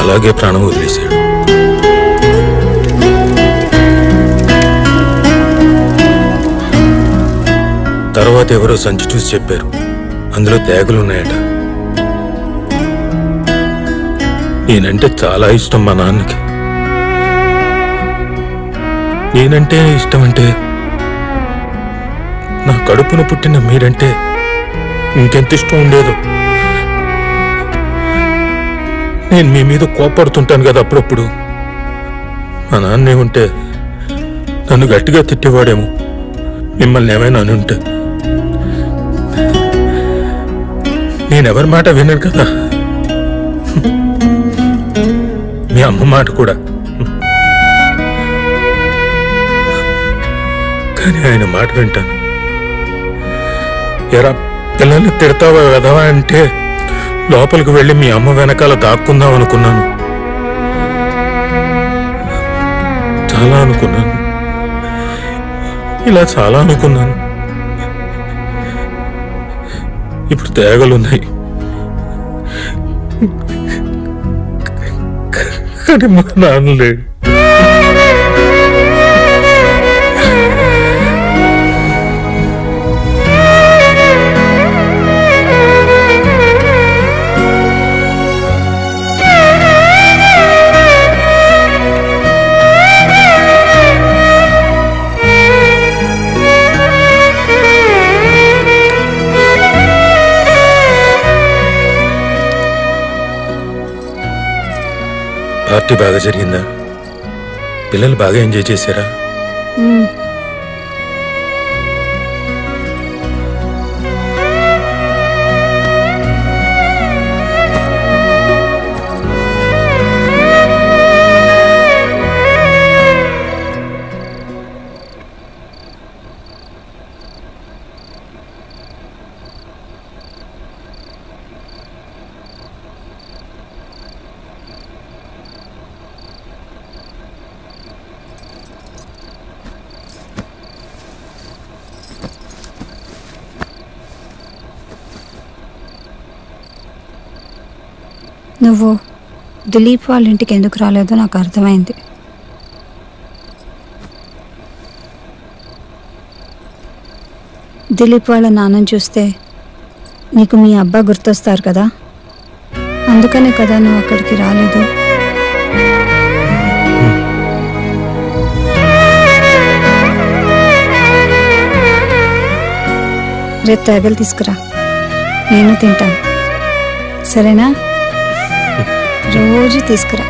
అలాగే ప్రాణం వదిలేశాడు. తర్వాత ఎవరో సంచి చూసి చెప్పారు, అందులో తేగలున్నాయట. నేనంటే చాలా ఇష్టం మా నాన్నకి. నేనంటే ఇష్టం అంటే నా కడుపున పుట్టిన మీరంటే ఇంకెంత ఇష్టం ఉండేదో. నేను మీ మీద కోపడుతుంటాను కదా అప్పుడప్పుడు. మా నాన్నే ఉంటే నన్ను గట్టిగా తిట్టేవాడేమో, మిమ్మల్ని ఏమైనా అని ఉంటే. నేనెవరి మాట విన్నాను కదా, మీ అమ్మ మాట కూడా. కానీ ఆయన మాట వింటాను. ఎరా పిల్లల్ని తిడతావా వెధవా అంటే లోపలికి వెళ్ళి మీ అమ్మ వెనకాల దాక్కుందాం అనుకున్నాను. చాలా అనుకున్నాను, ఇలా చాలా అనుకున్నాను. ఇప్పుడు తేగలున్నాయి, కానీ మా నాన్న లేడు. పార్టీ బాగా జరిగిందా? పిల్లలు బాగా ఎంజాయ్ చేశారా? నువ్వు దిలీప్ వాళ్ళ ఇంటికి ఎందుకు రాలేదో నాకు అర్థమైంది. దిలీప్ వాళ్ళ నాన్నని చూస్తే నీకు మీ అబ్బా గుర్తొస్తారు కదా, అందుకనే కదా నువ్వు అక్కడికి రాలేదు. రేపు తేగలు తీసుకురా, నేను తింటాను, సరేనా? రోజు తీసుకురా.